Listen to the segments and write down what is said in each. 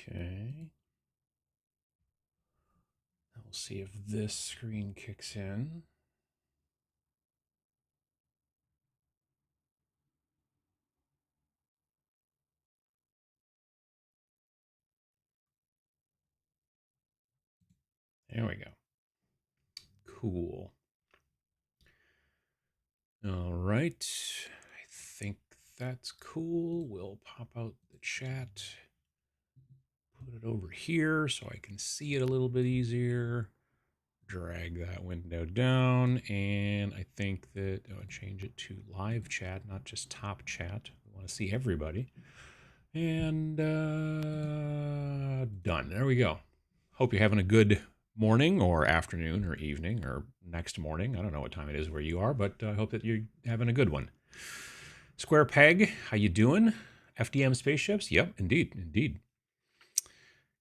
Okay. We'll see if this screen kicks in. There we go. Cool. All right. I think that's cool. We'll pop out the chat. Put it over here so I can see it a little bit easier. Drag that window down, and I think that I'll change it to live chat, not just top chat. We want to see everybody. And done. There we go. Hope you're having a good morning or afternoon or evening or next morning. I don't know what time it is where you are, but I hope that you're having a good one. Square Peg, how you doing? FDM spaceships? Yep, indeed.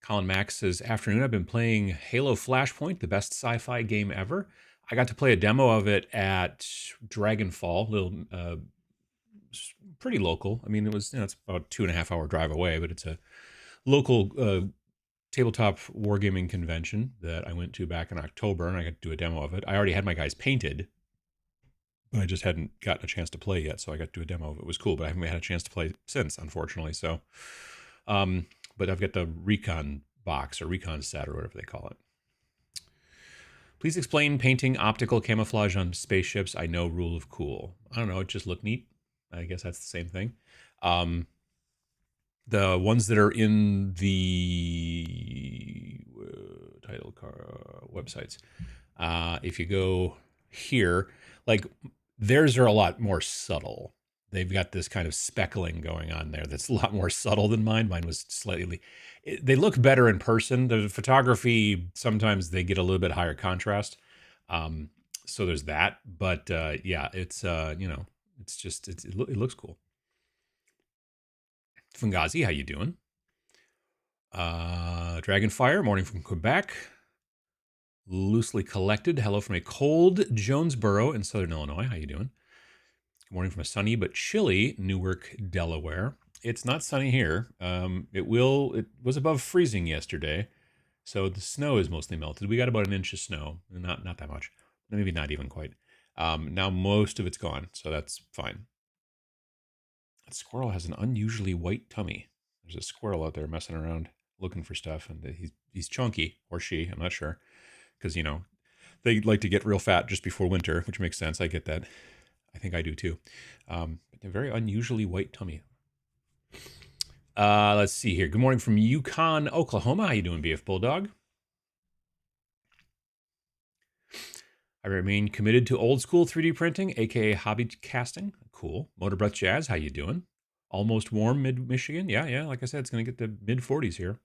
Colin Max says, afternoon, I've been playing Halo Flashpoint, the best sci-fi game ever. I got to play a demo of it at Dragonfall, little, pretty local. I mean, it was, it's about 2.5 hour drive away, but it's a local tabletop wargaming convention that I went to back in October, and I got to do a demo of it. I already had my guys painted, but I just hadn't gotten a chance to play yet, so I got to do a demo of it. It was cool, but I haven't had a chance to play since, unfortunately. So, but I've got the recon box or recon set or whatever they call it. Please explain painting optical camouflage on spaceships. I know rule of cool. I don't know, it just looked neat. I guess that's the same thing. The ones that are in the title websites, if you go here, like theirs are a lot more subtle. They've got this kind of speckling going on there that's a lot more subtle than mine. Mine was slightly, they look better in person. The photography, sometimes they get a little bit higher contrast. So there's that, but yeah, it's, it's just, it looks cool. Fungazi, how you doing? Dragonfire, morning from Quebec. Loosely Collected, hello from a cold Jonesboro in Southern Illinois. How you doing? Good morning from a sunny but chilly Newark, Delaware. It's not sunny here. It was above freezing yesterday, so the snow is mostly melted. We got about an inch of snow, not that much, maybe not even quite. Now most of it's gone, so that's fine. That squirrel has an unusually white tummy. There's a squirrel out there messing around looking for stuff, and he's chunky, or she, I'm not sure, because they like to get real fat just before winter, which makes sense. I get that. I think I do too. But a very unusually white tummy. Let's see here. Good morning from Yukon, Oklahoma. How you doing, BF Bulldog? I remain committed to old school 3D printing, aka hobby casting. Cool. Motor Breath Jazz, how you doing? Almost warm mid-Michigan. Yeah. Like I said, it's going to get the mid-40s here.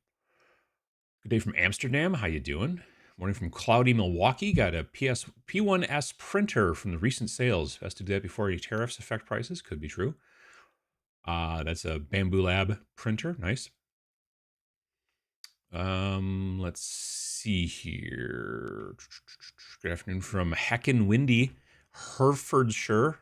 Good day from Amsterdam. How you doing? Morning from cloudy Milwaukee. Got a P1S printer from the recent sales. Best to do that before any tariffs affect prices. Could be true. That's a Bamboo Lab printer. Nice. Let's see here. Good afternoon from heckin' windy Hertfordshire.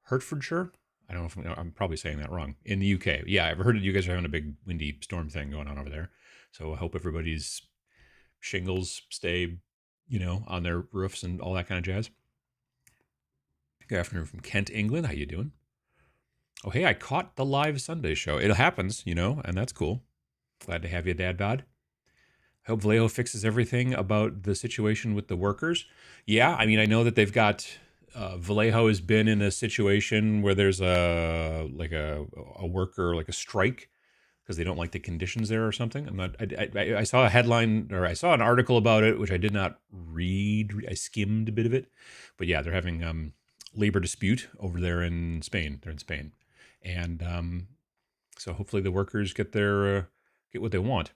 Hertfordshire? I don't know if I'm probably saying that wrong. In the UK. Yeah, I've heard that you guys are having a big windy storm thing going on over there. So I hope everybody's shingles stay, on their roofs and all that kind of jazz. Good afternoon from Kent, England. How you doing? Oh, hey, I caught the live Sunday show. It happens, and that's cool. Glad to have you, Dad Bod. I hope Vallejo fixes everything about the situation with the workers. Yeah, I mean, I know that they've got Vallejo has been in a situation where there's a worker, like a strike, because they don't like the conditions there or something. I saw a headline, or I saw an article about it, which I did not read. I skimmed a bit of it, but yeah, they're having labor dispute over there in Spain. They're in Spain, and so hopefully the workers get what they want.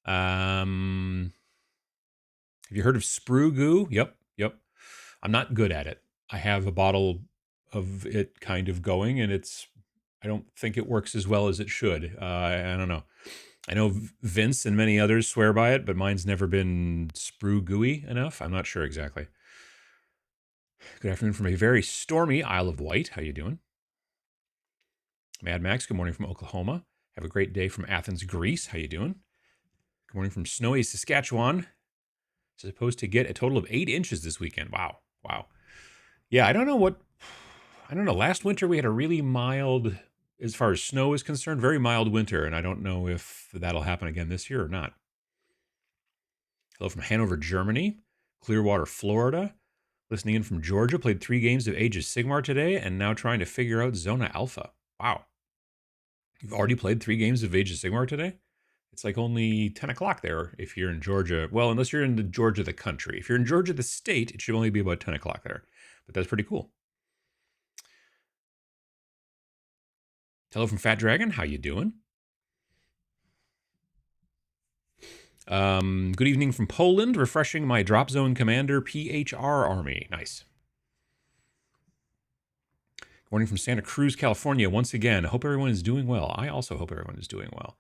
Have you heard of sprue goo? Yep. I'm not good at it. I have a bottle of it kind of going, and I don't think it works as well as it should. I don't know. I know Vince and many others swear by it, but mine's never been sprue gooey enough. I'm not sure exactly. Good afternoon from a very stormy Isle of Wight. How you doing? Mad Max, good morning from Oklahoma. Have a great day from Athens, Greece. How you doing? Good morning from snowy Saskatchewan. Supposed to get a total of 8 inches this weekend. Wow. Wow. Yeah, I don't know. Last winter we had a really mild, as far as snow is concerned, very mild winter, and I don't know if that'll happen again this year or not. Hello from Hanover, Germany. Clearwater, Florida. Listening in from Georgia. Played 3 games of Age of Sigmar today, and now trying to figure out Zona Alpha. Wow. You've already played 3 games of Age of Sigmar today? It's like only 10 o'clock there if you're in Georgia. Well, unless you're in Georgia, the country. If you're in Georgia, the state, it should only be about 10 o'clock there. But that's pretty cool. Hello from Fat Dragon. How you doing? Good evening from Poland. Refreshing my Drop Zone Commander PHR army. Nice. Good morning from Santa Cruz, California. Once again, I hope everyone is doing well. I also hope everyone is doing well.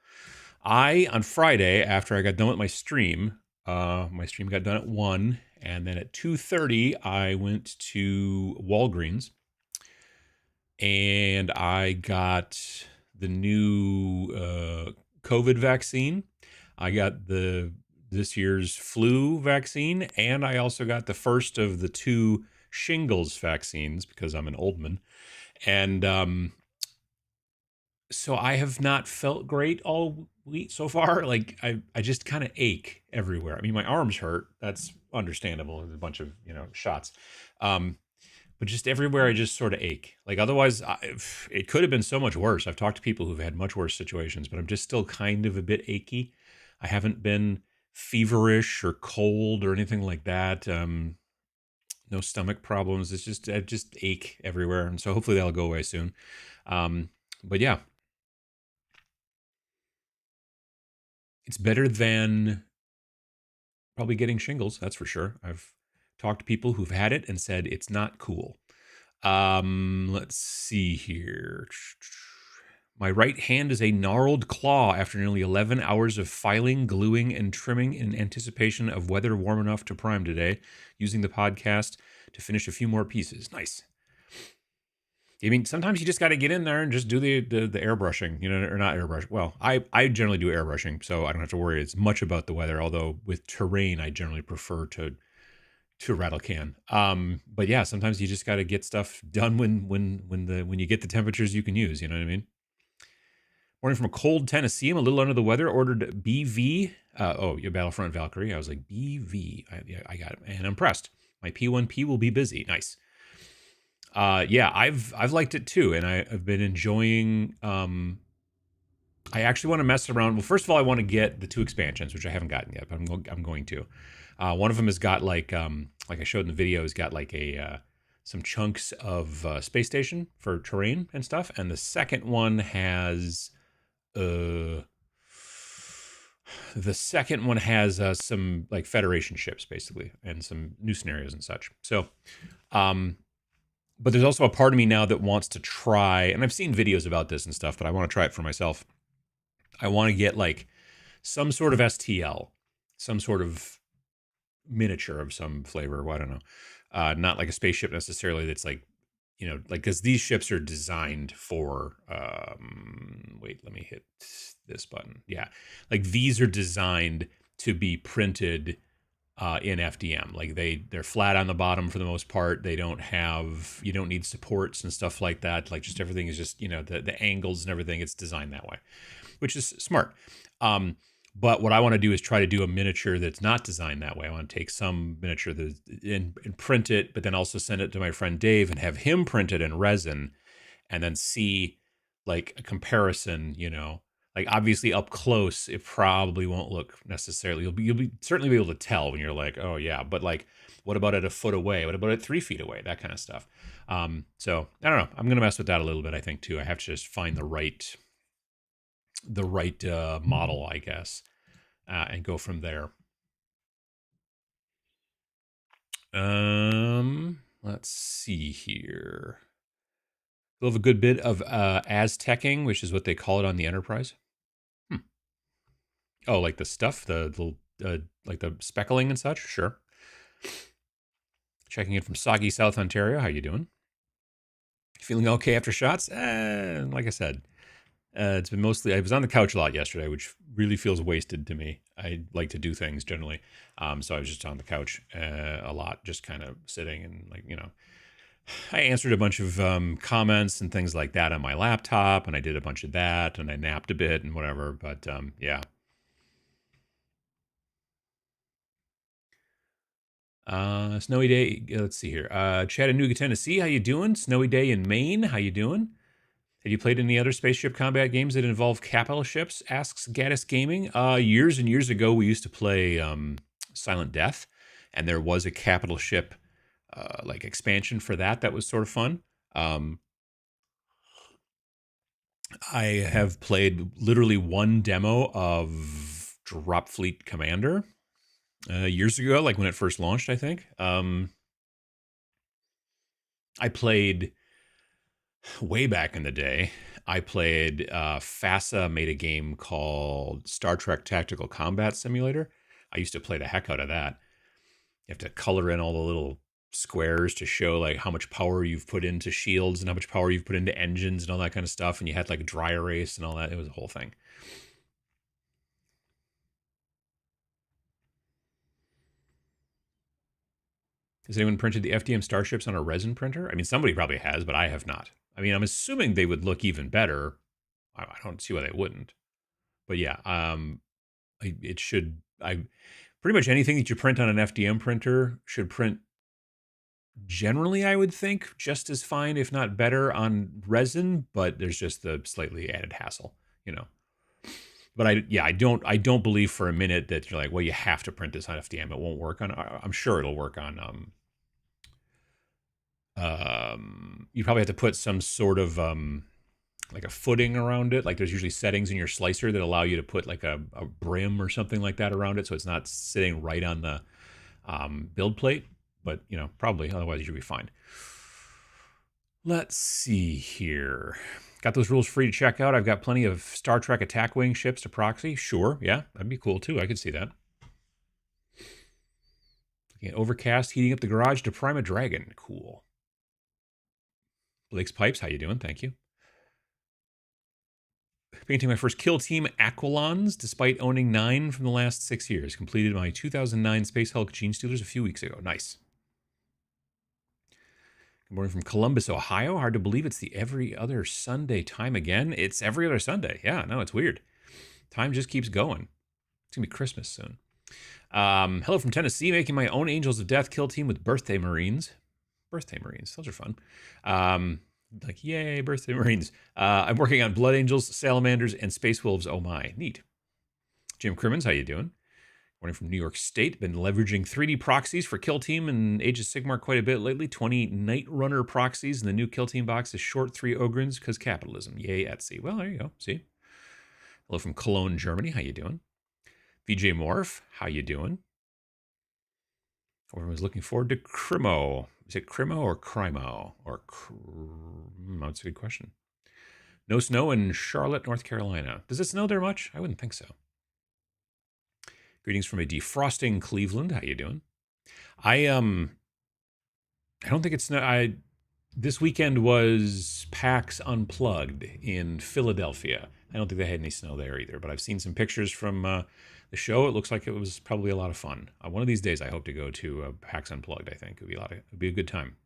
On Friday, after I got done with my stream got done at 1, and then at 2:30, I went to Walgreens, and I got the new COVID vaccine. I got this year's flu vaccine, and I also got the first of the 2 shingles vaccines because I'm an old man. And so I have not felt great all week so far. Like I just kind of ache everywhere. I mean, my arms hurt. That's understandable. There's a bunch of shots, but just everywhere I just sort of ache. Like otherwise, it could have been so much worse. I've talked to people who've had much worse situations, but I'm just still kind of a bit achy. I haven't been feverish or cold or anything like that. No stomach problems. It's just I just ache everywhere, and so hopefully that'll go away soon. But yeah, it's better than probably getting shingles, that's for sure. I've talked to people who've had it and said it's not cool. Let's see here. My right hand is a gnarled claw after nearly 11 hours of filing, gluing, and trimming in anticipation of weather warm enough to prime today, using the podcast to finish a few more pieces. Nice. I mean, sometimes you just got to get in there and just do the airbrushing, or not airbrush. Well, I generally do airbrushing, so I don't have to worry as much about the weather. Although with terrain, I generally prefer to rattle can. But yeah, sometimes you just got to get stuff done when you get the temperatures you can use. You know what I mean? Morning from a cold Tennessee. I'm a little under the weather. Ordered BV. Your Battlefront Valkyrie. I was like BV. I got it, and I'm impressed. My P1P will be busy. Nice. Yeah, I've liked it too, and I've been enjoying. I actually want to mess around. Well, first of all, I want to get the 2 expansions, which I haven't gotten yet, but I'm going to. One of them has got like I showed in the video, has got like some chunks of space station for terrain and stuff, and the second one has some like Federation ships basically, and some new scenarios and such. So. But there's also a part of me now that wants to try, and I've seen videos about this and stuff, but I want to try it for myself. I want to get like some sort of STL, some sort of miniature of some flavor. Well, I don't know. Not like a spaceship necessarily. That's like, like because these ships are designed for. Wait, let me hit this button. Yeah, like these are designed to be printed in FDM. Like they're flat on the bottom for the most part. You don't need supports and stuff like that. Like just everything is just, the angles and everything, it's designed that way, which is smart. But what I want to do is try to do a miniature that's not designed that way. I want to take some miniature and print it, but then also send it to my friend Dave and have him print it in resin, and then see like a comparison, like obviously up close, it probably won't look necessarily. You'll be certainly be able to tell when you're like, oh yeah, but like, what about at a foot away? What about at 3 feet away? That kind of stuff. So I don't know. I'm gonna mess with that a little bit. I think too. I have to just find the right model, I guess, and go from there. Let's see here. We'll have a good bit of Aztecing, which is what they call it on the Enterprise. Oh, like the stuff, the little, like the speckling and such? Sure. Checking in from soggy South Ontario. How you doing? Feeling okay after shots? Like I said, it's been mostly, I was on the couch a lot yesterday, which really feels wasted to me. I like to do things generally. So I was just on the couch a lot, just kind of sitting and like, I answered a bunch of comments and things like that on my laptop, and I did a bunch of that, and I napped a bit and whatever. But yeah. Snowy day. Let's see here. Chattanooga, Tennessee. How you doing? Snowy day in Maine. How you doing? Have you played any other spaceship combat games that involve capital ships? Asks Gaddis Gaming. Years and years ago, we used to play Silent Death, and there was a capital ship like expansion for that. That was sort of fun. Um, I have played literally one demo of Drop Fleet Commander years ago, like when it first launched, I think. I played way back in the day. I played FASA made a game called Star Trek Tactical Combat Simulator. I used to play the heck out of that. You have to color in all the little squares to show like how much power you've put into shields and how much power you've put into engines and all that kind of stuff. And you had like dry erase and all that. It was a whole thing. Has anyone printed the FDM starships on a resin printer? I mean, somebody probably has, but I have not. I mean, I'm assuming they would look even better. I don't see why they wouldn't. But yeah, it should. I pretty much anything that you print on an FDM printer should print generally, I would think, just as fine, if not better, on resin. But there's just the slightly added hassle, you know. But I don't believe for a minute that you're like, well, you have to print this on FDM. It won't work on. I'm sure it'll work on. You probably have to put some sort of like a footing around it. Like there's usually settings in your slicer that allow you to put like a brim or something like that around it, so it's not sitting right on the build plate. But probably otherwise you should be fine. Let's see here. Got those rules free to check out. I've got plenty of Star Trek attack wing ships to proxy. Sure, yeah, that'd be cool too. I could see that. Looking at Overcast, heating up the garage to prime a dragon. Cool. Blake's Pipes, how you doing? Thank you. Painting my first kill team Aquilons, despite owning 9 from the last 6 years. Completed my 2009 Space Hulk Gene Stealers a few weeks ago. Nice. Good morning from Columbus, Ohio. Hard to believe it's the every other Sunday time again. It's every other Sunday. Yeah, no, it's weird. Time just keeps going. It's going to be Christmas soon. Hello from Tennessee, making my own Angels of Death kill team with Birthday Marines. Birthday Marines, those are fun. Like, yay, Birthday Marines. I'm working on Blood Angels, Salamanders, and Space Wolves. Oh my, neat. Jim Crimmins, how you doing? Morning from New York State. Been leveraging 3D proxies for Kill Team and Age of Sigmar quite a bit lately. 20 Night Runner proxies, and the new Kill Team box is short 3 Ogrins because capitalism. Yay, Etsy. Well, there you go. See? Hello from Cologne, Germany. How you doing? VJ Morph, how you doing? Everyone's looking forward to Crimo. Is it Crimo or Crimo? Or that's a good question. No snow in Charlotte, North Carolina. Does it snow there much? I wouldn't think so. Greetings from a defrosting Cleveland. How you doing? I don't think it's snow. This weekend was PAX Unplugged in Philadelphia. I don't think they had any snow there either, but I've seen some pictures from the show. It looks like it was probably a lot of fun. One of these days, I hope to go to PAX Unplugged. I think it'd be a good time.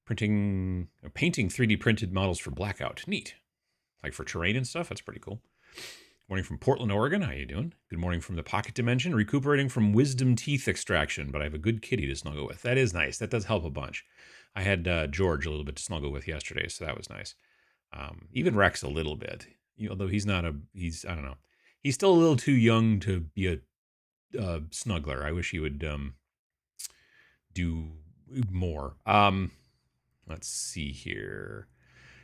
Painting 3D printed models for Blackout. Neat, like for terrain and stuff. That's pretty cool. Morning from Portland, Oregon. How you doing? Good morning from the Pocket Dimension. Recuperating from wisdom teeth extraction, but I have a good kitty to snuggle with. That is nice. That does help a bunch. I had George a little bit to snuggle with yesterday, so that was nice. Even Rex a little bit, although I don't know. He's still a little too young to be a snuggler. I wish he would do more. Let's see here.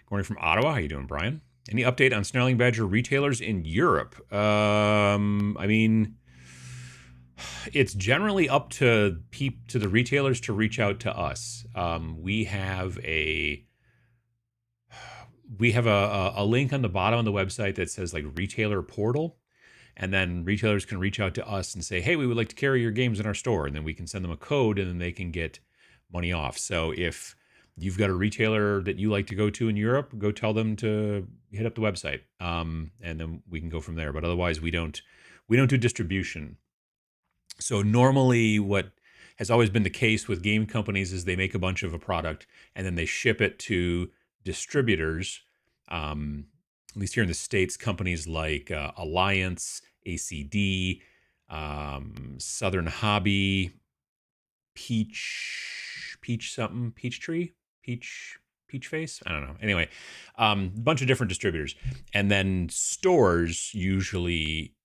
Good morning from Ottawa. How you doing, Brian? Any update on Snarling Badger retailers in Europe? I mean, it's generally up to the retailers to reach out to us. We have a link on the bottom of the website that says like retailer portal, and then retailers can reach out to us and say, hey, we would like to carry your games in our store, and then we can send them a code, and then they can get money off. So if you've got a retailer that you like to go to in Europe, go tell them to hit up the website, and then we can go from there. But otherwise, we don't do distribution. So normally, what has always been the case with game companies is they make a bunch of a product and then they ship it to distributors. At least here in the States, companies like Alliance, ACD, Southern Hobby, Peach something, Peach Face. I don't know. Anyway, a bunch of different distributors, and then stores usually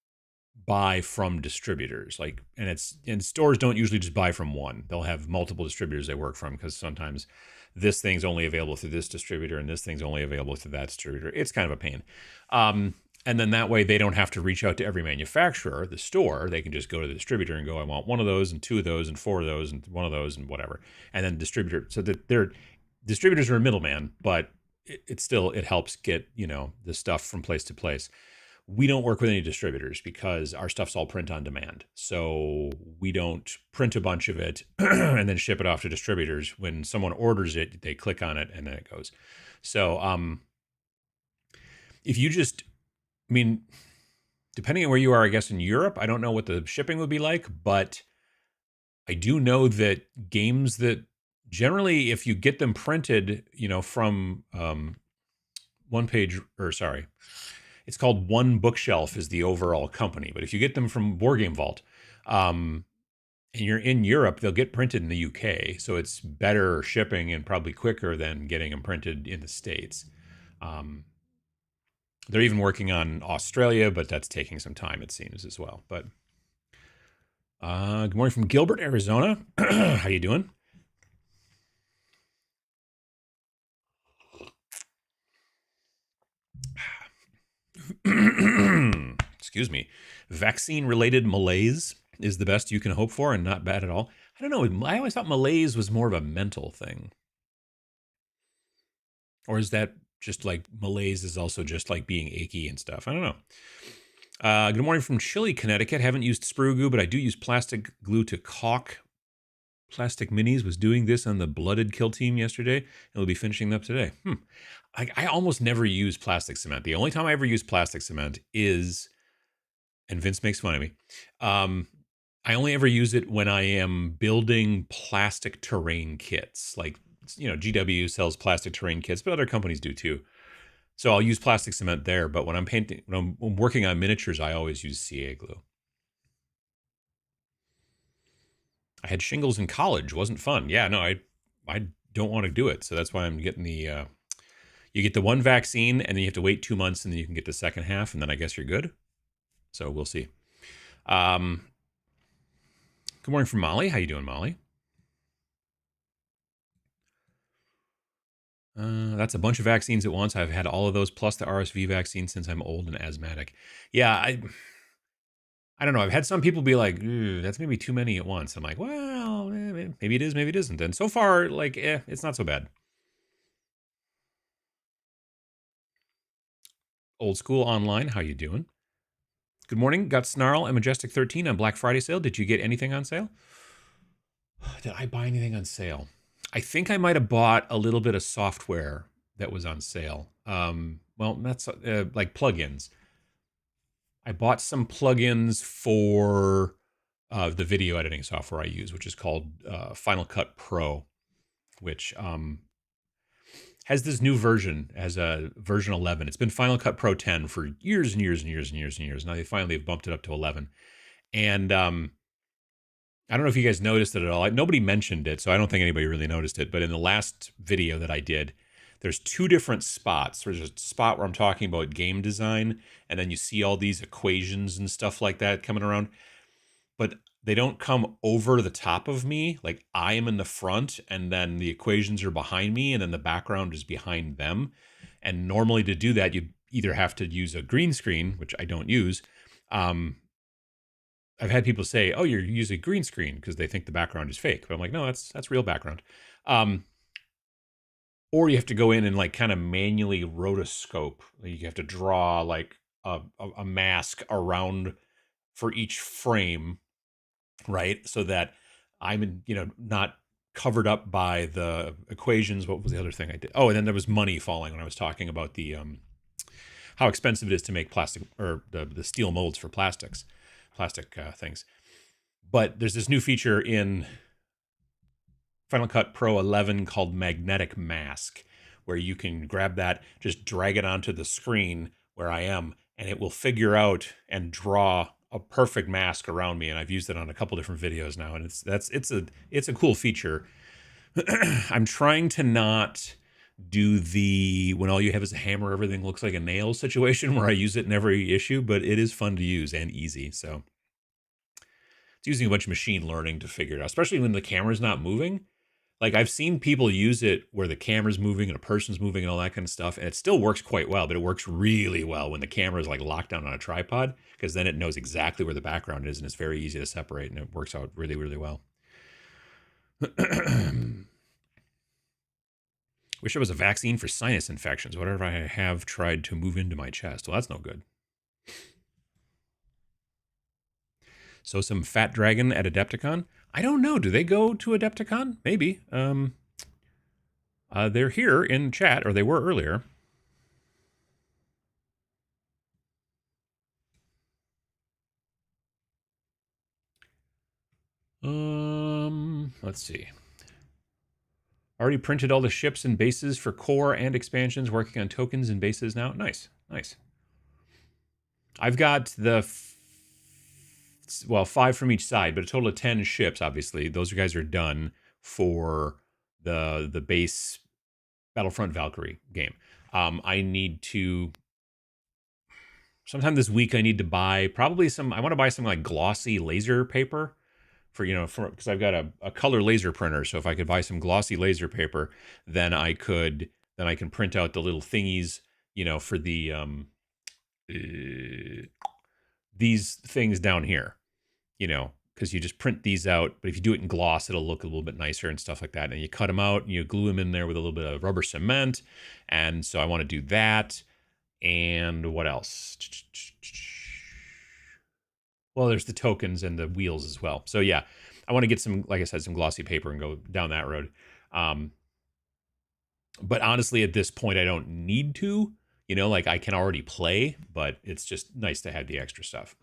buy from distributors. And stores don't usually just buy from one. They'll have multiple distributors they work from, because sometimes this thing's only available through this distributor and this thing's only available through that distributor. It's kind of a pain. And then that way they don't have to reach out to every manufacturer, the store. They can just go to the distributor and go, I want one of those and two of those and four of those and one of those and whatever. And then distributor, so that they're distributors are a middleman, but it helps get, the stuff from place to place. We don't work with any distributors because our stuff's all print on demand. So we don't print a bunch of it and then ship it off to distributors. When someone orders it, they click on it and then it goes. So if you just, depending on where you are, I guess in Europe, I don't know what the shipping would be like, but I do know that games that generally, if you get them printed, from it's called One Bookshelf is the overall company. But if you get them from Wargame Vault, and you're in Europe, they'll get printed in the UK. So it's better shipping and probably quicker than getting them printed in the States. They're even working on Australia, but that's taking some time, it seems, as well. But good morning from Gilbert, Arizona. How you doing? Excuse me. Vaccine-related malaise is the best you can hope for and not bad at all. I don't know. I always thought malaise was more of a mental thing. Or is that just like malaise is also just like being achy and stuff? I don't know. Good morning from Chile, Connecticut. Haven't used sprue goo, but I do use plastic glue to caulk. Plastic Minis was doing this on the Blooded Kill team yesterday, and we'll be finishing up today. I almost never use plastic cement. The only time I ever use plastic cement is, and Vince makes fun of me, I only ever use it when I am building plastic terrain kits. Like, GW sells plastic terrain kits, but other companies do too. So I'll use plastic cement there, but when I'm working on miniatures, I always use CA glue. I had shingles in college. Wasn't fun. Yeah, no, I don't want to do it. So that's why I'm getting the, you get the one vaccine and then you have to wait 2 months and then you can get the second half and then I guess you're good. So we'll see. Good morning from Molly. How you doing, Molly? That's a bunch of vaccines at once. I've had all of those plus the RSV vaccine since I'm old and asthmatic. Yeah, I don't know. I've had some people be like, that's maybe too many at once. I'm like, well, maybe it is, maybe it isn't. And so far, it's not so bad. Old School Online, how you doing? Good morning. Got Snarl and Majestic 13 on Black Friday sale. Did you get anything on sale? Did I buy anything on sale? I think I might have bought a little bit of software that was on sale. Well, that's like plugins. I bought some plugins for the video editing software I use, which is called Final Cut Pro, which has this new version, has a version 11. It's been Final Cut Pro 10 for years and years and years and years and years. Now they finally have bumped it up to 11. And I don't know if you guys noticed it at all. Nobody mentioned it, so I don't think anybody really noticed it. But in the last video that I did, there's two different spots. There's a spot where I'm talking about game design, and then you see all these equations and stuff like that coming around. But they don't come over the top of me. Like, I am in the front, and then the equations are behind me, and then the background is behind them. And normally to do that, you either have to use a green screen, which I don't use. I've had people say, oh, you're using green screen because they think the background is fake. But I'm like, no, that's real background. Or you have to go in and like kind of manually rotoscope. You have to draw like a mask around for each frame, right? So that I'm, not covered up by the equations. What was the other thing I did? Oh, and then there was money falling when I was talking about the how expensive it is to make plastic, or the steel molds for plastic things. But there's this new feature in Final Cut Pro 11 called Magnetic Mask, where you can grab that, just drag it onto the screen where I am, and it will figure out and draw a perfect mask around me. And I've used it on a couple different videos now, and it's a cool feature. I'm trying to not do the when all you have is a hammer, everything looks like a nail situation where I use it in every issue, but it is fun to use and easy. So it's using a bunch of machine learning to figure it out, especially when the camera's not moving. Like, I've seen people use it where the camera's moving and a person's moving and all that kind of stuff, and it still works quite well, but it works really well when the camera is like locked down on a tripod, because then it knows exactly where the background is, and it's very easy to separate, and it works out really, really well. Wish there was a vaccine for sinus infections. Whatever I have tried to move into my chest. Well, that's no good. So some fat dragon at Adepticon. I don't know. Do they go to Adepticon? Maybe. They're here in chat, or they were earlier. Let's see. Already printed all the ships and bases for core and expansions, working on tokens and bases now. Nice, nice. I've got the 5 from each side, but a total of 10 ships, obviously. Those guys are done for the base Battlefront Valkyrie game. I need to sometime this week I need to buy probably some, I want to buy some like glossy laser paper for, because I've got a color laser printer. So if I could buy some glossy laser paper, then I can print out the little thingies, for the these things down here, because you just print these out. But if you do it in gloss, it'll look a little bit nicer and stuff like that. And you cut them out and you glue them in there with a little bit of rubber cement. And so I want to do that. And what else? Well, there's the tokens and the wheels as well. So yeah, I want to get some, like I said, some glossy paper and go down that road. But honestly, at this point, I don't need to, like I can already play, but it's just nice to have the extra stuff.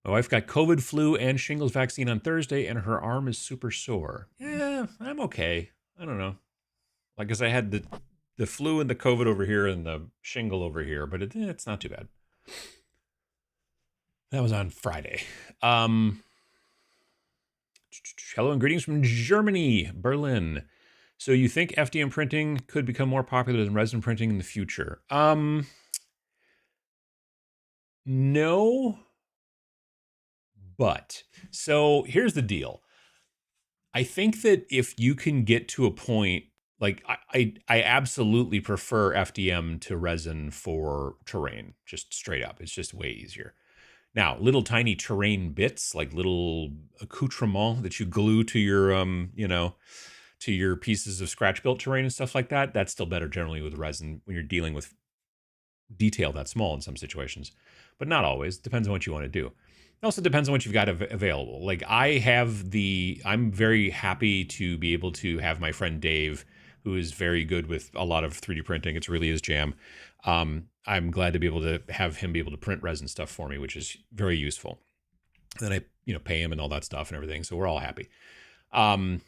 My wife got COVID, flu, and shingles vaccine on Thursday, and her arm is super sore. Yeah, I'm okay. I don't know. Like, because I had the flu and the COVID over here and the shingle over here, but it's not too bad. That was on Friday. Hello and greetings from Germany, Berlin. So you think FDM printing could become more popular than resin printing in the future? No. But, so here's the deal. I think that if you can get to a point, like I absolutely prefer FDM to resin for terrain, just straight up. It's just way easier. Now, little tiny terrain bits, like little accoutrement that you glue to your, to your pieces of scratch-built terrain and stuff like that, that's still better generally with resin when you're dealing with detail that small in some situations. But not always. Depends on what you want to do. It also depends on what you've got available. Like I'm very happy to be able to have my friend Dave, who is very good with a lot of 3D printing. It's really his jam. I'm glad to be able to have him be able to print resin stuff for me, which is very useful. Then I, pay him and all that stuff and everything. So we're all happy. But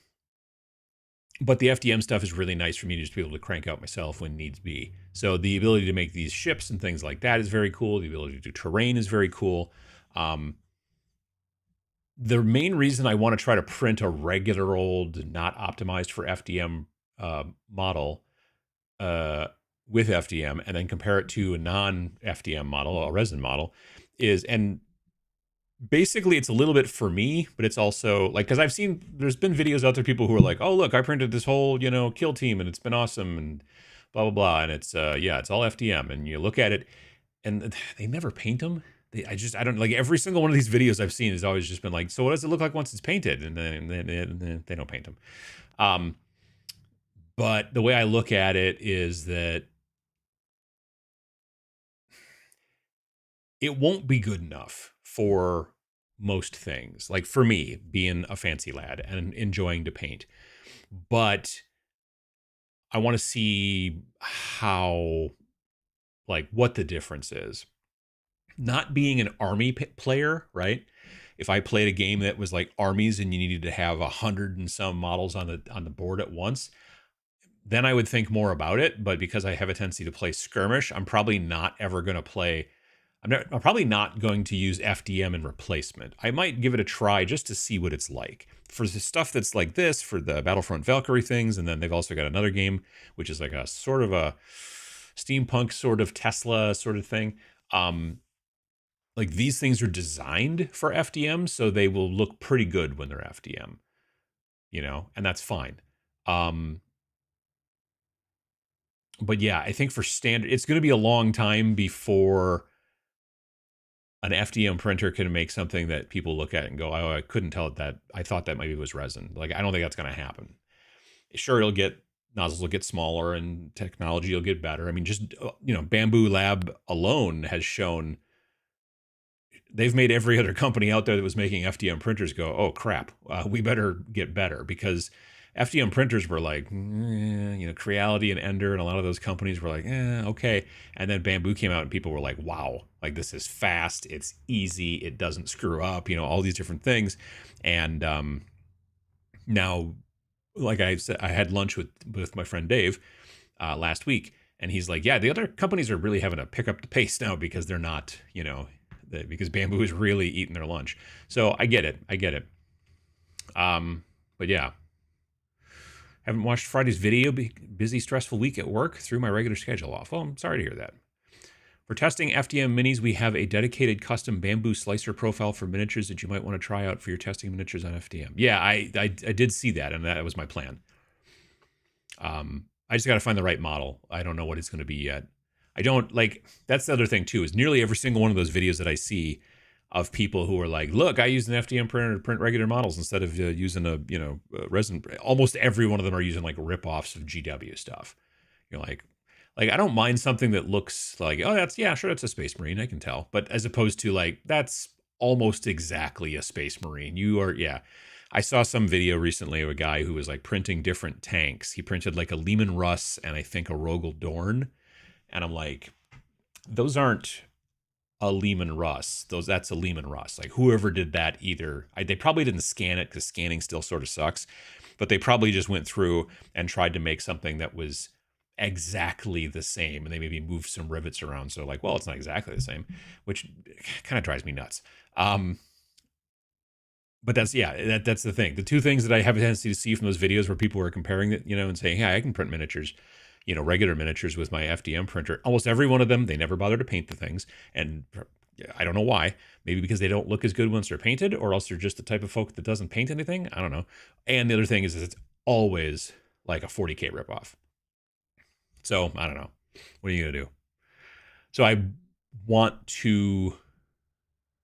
the FDM stuff is really nice for me to just be able to crank out myself when needs be. So the ability to make these ships and things like that is very cool. The ability to do terrain is very cool. The main reason I want to try to print a regular old, not optimized for FDM model with FDM and then compare it to a non-FDM model, a resin model, and basically it's a little bit for me, but it's also like, because there's been videos out there, people who are like, oh, look, I printed this whole, kill team and it's been awesome and blah, blah, blah. And it's, it's all FDM. And you look at it and they never paint them. I don't like every single one of these videos I've seen has always just been like, so what does it look like once it's painted? And then they don't paint them. But the way I look at it is that it won't be good enough for most things. Like for me, being a fancy lad and enjoying to paint. But I want to see how, like, what the difference is. Not being an army player, right? If I played a game that was like armies and you needed to have 100 and some models on the board at once, then I would think more about it. But because I have a tendency to play skirmish, I'm probably not ever going to play. I'm probably not going to use FDM in replacement. I might give it a try just to see what it's like. For the stuff that's like this, for the Battlefront Valkyrie things, and then they've also got another game, which is like a sort of a steampunk sort of Tesla sort of thing. Like these things are designed for FDM, so they will look pretty good when they're FDM, and that's fine. But yeah, I think for standard, it's going to be a long time before an FDM printer can make something that people look at and go, oh, I couldn't tell it that. I thought that maybe was resin. Like, I don't think that's going to happen. Sure, nozzles will get smaller and technology will get better. I mean, just, Bamboo Lab alone has shown they've made every other company out there that was making FDM printers go, oh crap, we better get better, because FDM printers were like, Creality and Ender and a lot of those companies were like, okay. And then Bamboo came out and people were like, wow, like this is fast, it's easy, it doesn't screw up, all these different things. And now, like I said, I had lunch with my friend Dave last week, and he's like, yeah, the other companies are really having to pick up the pace now because they're not, because Bamboo is really eating their lunch. So I get it. But yeah. Haven't watched Friday's video. Busy, stressful week at work. Threw my regular schedule off. Well, I'm sorry to hear that. For testing FDM minis, we have a dedicated custom bamboo slicer profile for miniatures that you might want to try out for your testing miniatures on FDM. Yeah, I did see that, and that was my plan. I just got to find the right model. I don't know what it's going to be yet. I don't, that's the other thing too, is nearly every single one of those videos that I see of people who are like, look, I use an FDM printer to print regular models instead of using a resin. Almost every one of them are using like ripoffs of GW stuff. You're like I don't mind something that looks like, oh, that's a Space Marine, I can tell. But as opposed to like, that's almost exactly a Space Marine. I saw some video recently of a guy who was like printing different tanks. He printed like a Lehman Russ and I think a Rogel Dorn. And I'm like, those aren't a Lehman Russ. That's a Lehman Russ. Like whoever did that they probably didn't scan it because scanning still sort of sucks, but they probably just went through and tried to make something that was exactly the same. And they maybe moved some rivets around. So like, well, it's not exactly the same, which kind of drives me nuts. But that's the thing. The two things that I have a tendency to see from those videos where people are comparing it, and saying, hey, I can print miniatures, regular miniatures with my FDM printer. Almost every one of them, they never bother to paint the things. And I don't know why. Maybe because they don't look as good once they're painted, or else they're just the type of folk that doesn't paint anything. I don't know. And the other thing is it's always like a 40K ripoff. So I don't know. What are you going to do? So I want to,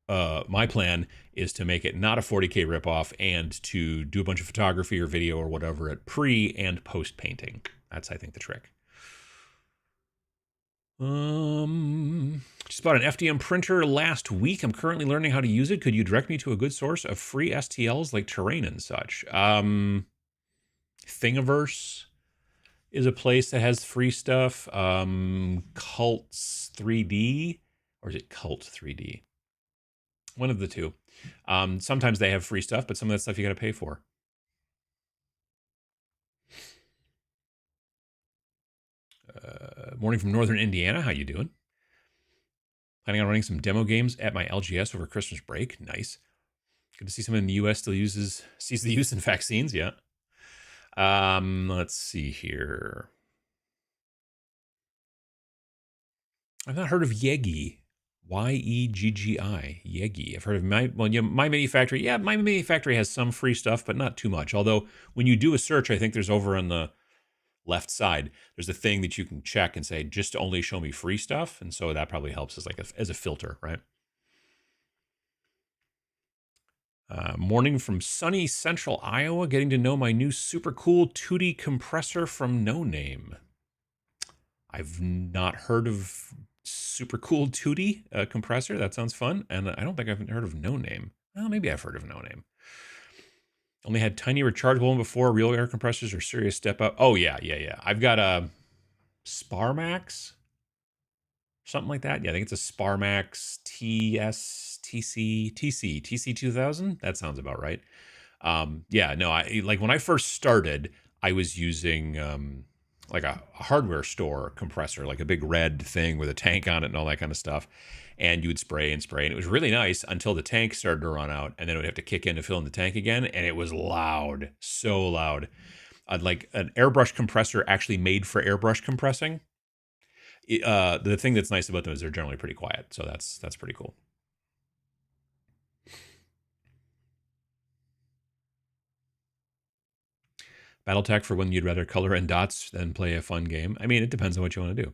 my plan is to make it not a 40K ripoff and to do a bunch of photography or video or whatever at pre and post painting. That's, I think, the trick. Just bought an FDM printer last week. I'm currently learning how to use it. Could you direct me to a good source of free STLs like terrain and such? Thingiverse is a place that has free stuff. Cults 3D, or is it Cult 3D? One of the two. Sometimes they have free stuff, but some of that stuff you got to pay for. Morning from Northern Indiana. How you doing? Planning on running some demo games at my LGS over Christmas break. Nice. Good to see someone in the U.S. still sees the use in vaccines. Yeah. Let's see here. I've not heard of Yegi. Yeggi. Yegi. I've heard of My Mini Factory. Yeah, My Mini Factory has some free stuff, but not too much. Although when you do a search, I think there's over on the left side, there's a thing that you can check and say, just only show me free stuff. And so that probably helps as a filter, right? Morning from sunny central Iowa, getting to know my new super cool 2D compressor from No Name. I've not heard of super cool 2D compressor. That sounds fun. And I don't think I've heard of No Name. Well, maybe I've heard of No Name. Only had tiny rechargeable one before. Real air compressors are serious step up. Oh, yeah. I've got a Sparmax, something like that. Yeah, I think it's a Sparmax TC 2000. That sounds about right. Yeah, no, I like when I first started, I was using like a hardware store compressor, like a big red thing with a tank on it and all that kind of stuff. And you would spray and spray, and it was really nice until the tank started to run out, and then it would have to kick in to fill in the tank again, and it was loud, so loud. Like an airbrush compressor actually made for airbrush compressing. The thing that's nice about them is they're generally pretty quiet, so that's pretty cool. Battletech for when you'd rather color in dots than play a fun game. I mean, it depends on what you want to do.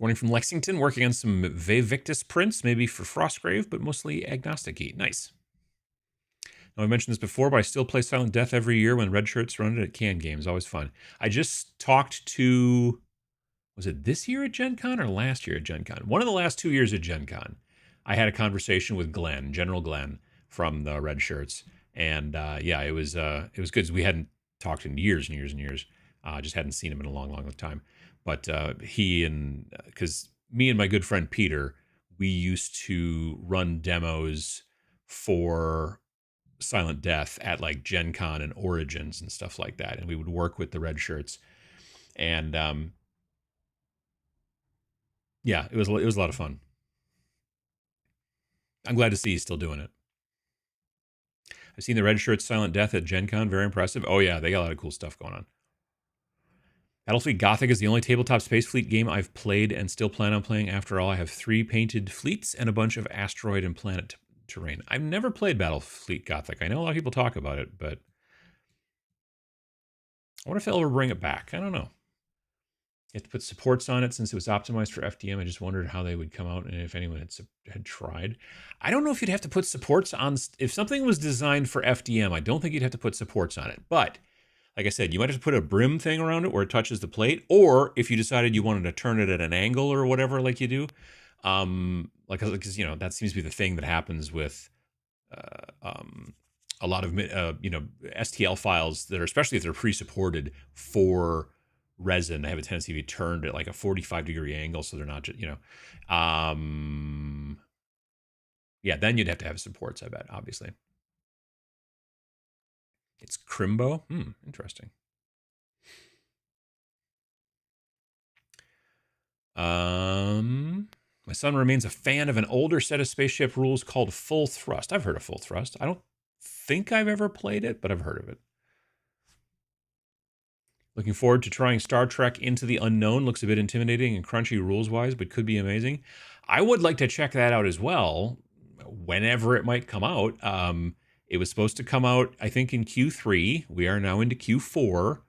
Warning from Lexington, working on some Vevictus prints, maybe for Frostgrave, but mostly agnostic-y. Nice. Now, I mentioned this before, but I still play Silent Death every year when red shirts run it at Can Games. Always fun. I just talked to, was it this year at Gen Con or last year at Gen Con? One of the last 2 years at Gen Con. I had a conversation with Glenn, General Glenn, from the red shirts. And yeah, it was good. We hadn't talked in years and years and years. Just hadn't seen him in a long, long time. But he and because me and my good friend Peter, we used to run demos for Silent Death at like Gen Con and Origins and stuff like that, and we would work with the red shirts. And yeah, it was a lot of fun. I'm glad to see he's still doing it. I've seen the red shirts Silent Death at Gen Con. Very impressive. Oh yeah, they got a lot of cool stuff going on. Battlefleet Gothic is the only tabletop space fleet game I've played and still plan on playing. After all, I have 3 painted fleets and a bunch of asteroid and planet terrain. I've never played Battlefleet Gothic. I know a lot of people talk about it, but I wonder if they'll ever bring it back. I don't know. You have to put supports on it since it was optimized for FDM. I just wondered how they would come out and if anyone had tried. I don't know if you'd have to put supports on. If something was designed for FDM, I don't think you'd have to put supports on it. But like I said, you might have to put a brim thing around it where it touches the plate, or if you decided you wanted to turn it at an angle or whatever, like you do, like because you know that seems to be the thing that happens with a lot of STL files that are, especially if they're pre-supported for resin, they have a tendency to be turned at like a 45-degree angle, so they're not just yeah. Then you'd have to have supports, I bet, obviously. It's Crimbo. Interesting. My son remains a fan of an older set of spaceship rules called Full Thrust. I've heard of Full Thrust. I don't think I've ever played it, but I've heard of it. Looking forward to trying Star Trek Into the Unknown. Looks a bit intimidating and crunchy rules-wise, but could be amazing. I would like to check that out as well, whenever it might come out. It was supposed to come out, I think, in Q3. We are now into Q4.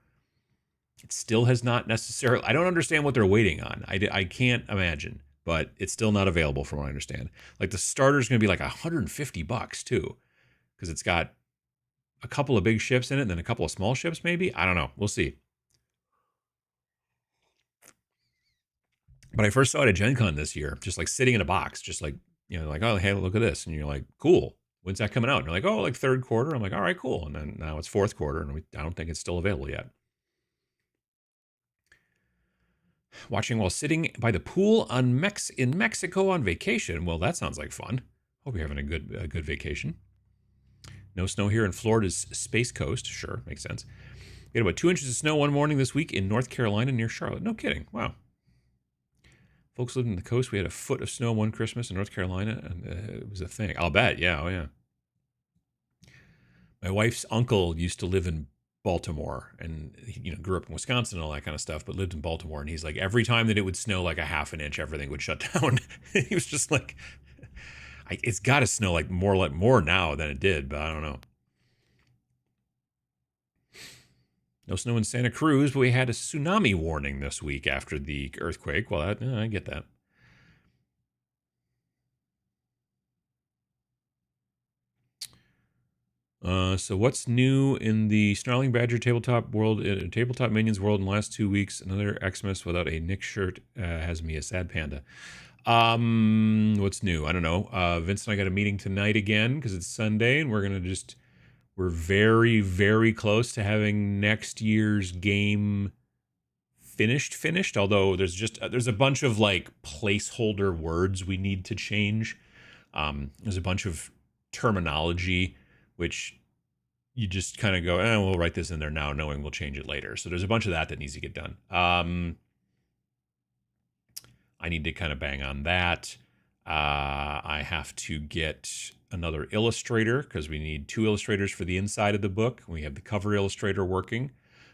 It still has not necessarily... I don't understand what they're waiting on. I can't imagine, but it's still not available from what I understand. Like, the starter's going to be like $150 too, because it's got a couple of big ships in it and then a couple of small ships maybe. I don't know. We'll see. But I first saw it at Gen Con this year, just like sitting in a box, just like, you know, like, oh, hey, look at this. And you're like, cool. When's that coming out? And you're like, oh, like third quarter. I'm like, all right, cool. And then now it's fourth quarter, and I don't think it's still available yet. Watching while sitting by the pool in Mexico on vacation. Well, that sounds like fun. Hope you're having a good vacation. No snow here in Florida's Space Coast. Sure, makes sense. We had about 2 inches of snow one morning this week in North Carolina near Charlotte. No kidding. Wow. Folks lived in the coast. We had a foot of snow one Christmas in North Carolina, and it was a thing. I'll bet. Yeah, oh yeah. My wife's uncle used to live in Baltimore, and he, grew up in Wisconsin and all that kind of stuff, but lived in Baltimore. And he's like, every time that it would snow like a half an inch, everything would shut down. He was just like, it's got to snow like more now than it did, but I don't know. No snow in Santa Cruz, but we had a tsunami warning this week after the earthquake. Well, I get that. So what's new in the Snarling Badger tabletop world, tabletop minions world in the last 2 weeks? Another Xmas without a Nick shirt has me a sad panda. What's new? I don't know. Vince and I got a meeting tonight again because it's Sunday, and we're very, very close to having next year's game finished. Although there's a bunch of like placeholder words we need to change. There's a bunch of terminology which you just kind of go, we'll write this in there now, knowing we'll change it later. So there's a bunch of that needs to get done. I need to kind of bang on that. I have to get another illustrator because we need 2 illustrators for the inside of the book. We have the cover illustrator working.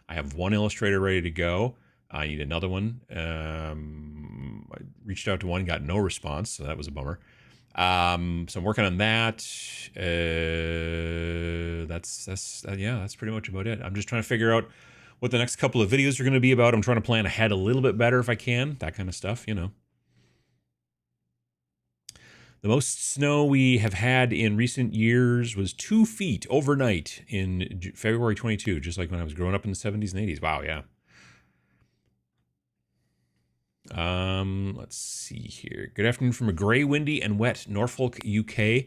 I have 1 illustrator ready to go. I need another one. I reached out to one, got no response, so that was a bummer. So I'm working on that. That's pretty much about it. I'm just trying to figure out what the next couple of videos are going to be about. I'm trying to plan ahead a little bit better if I can. That kind of stuff, you know. The most snow we have had in recent years was 2 feet overnight in February 22, just like when I was growing up in the 70s and 80s. Wow, yeah. Let's see here. Good afternoon from a gray, windy, and wet Norfolk, UK.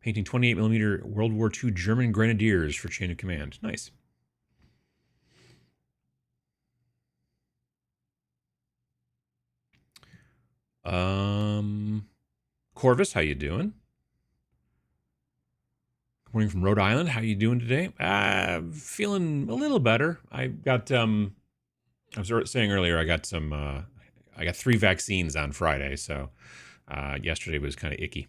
Painting 28mm World War II German Grenadiers for Chain of Command. Nice. Corvus, how you doing? Good morning from Rhode Island. How you doing today? Feeling a little better. I got I was saying earlier I got 3 vaccines on Friday, so yesterday was kind of icky.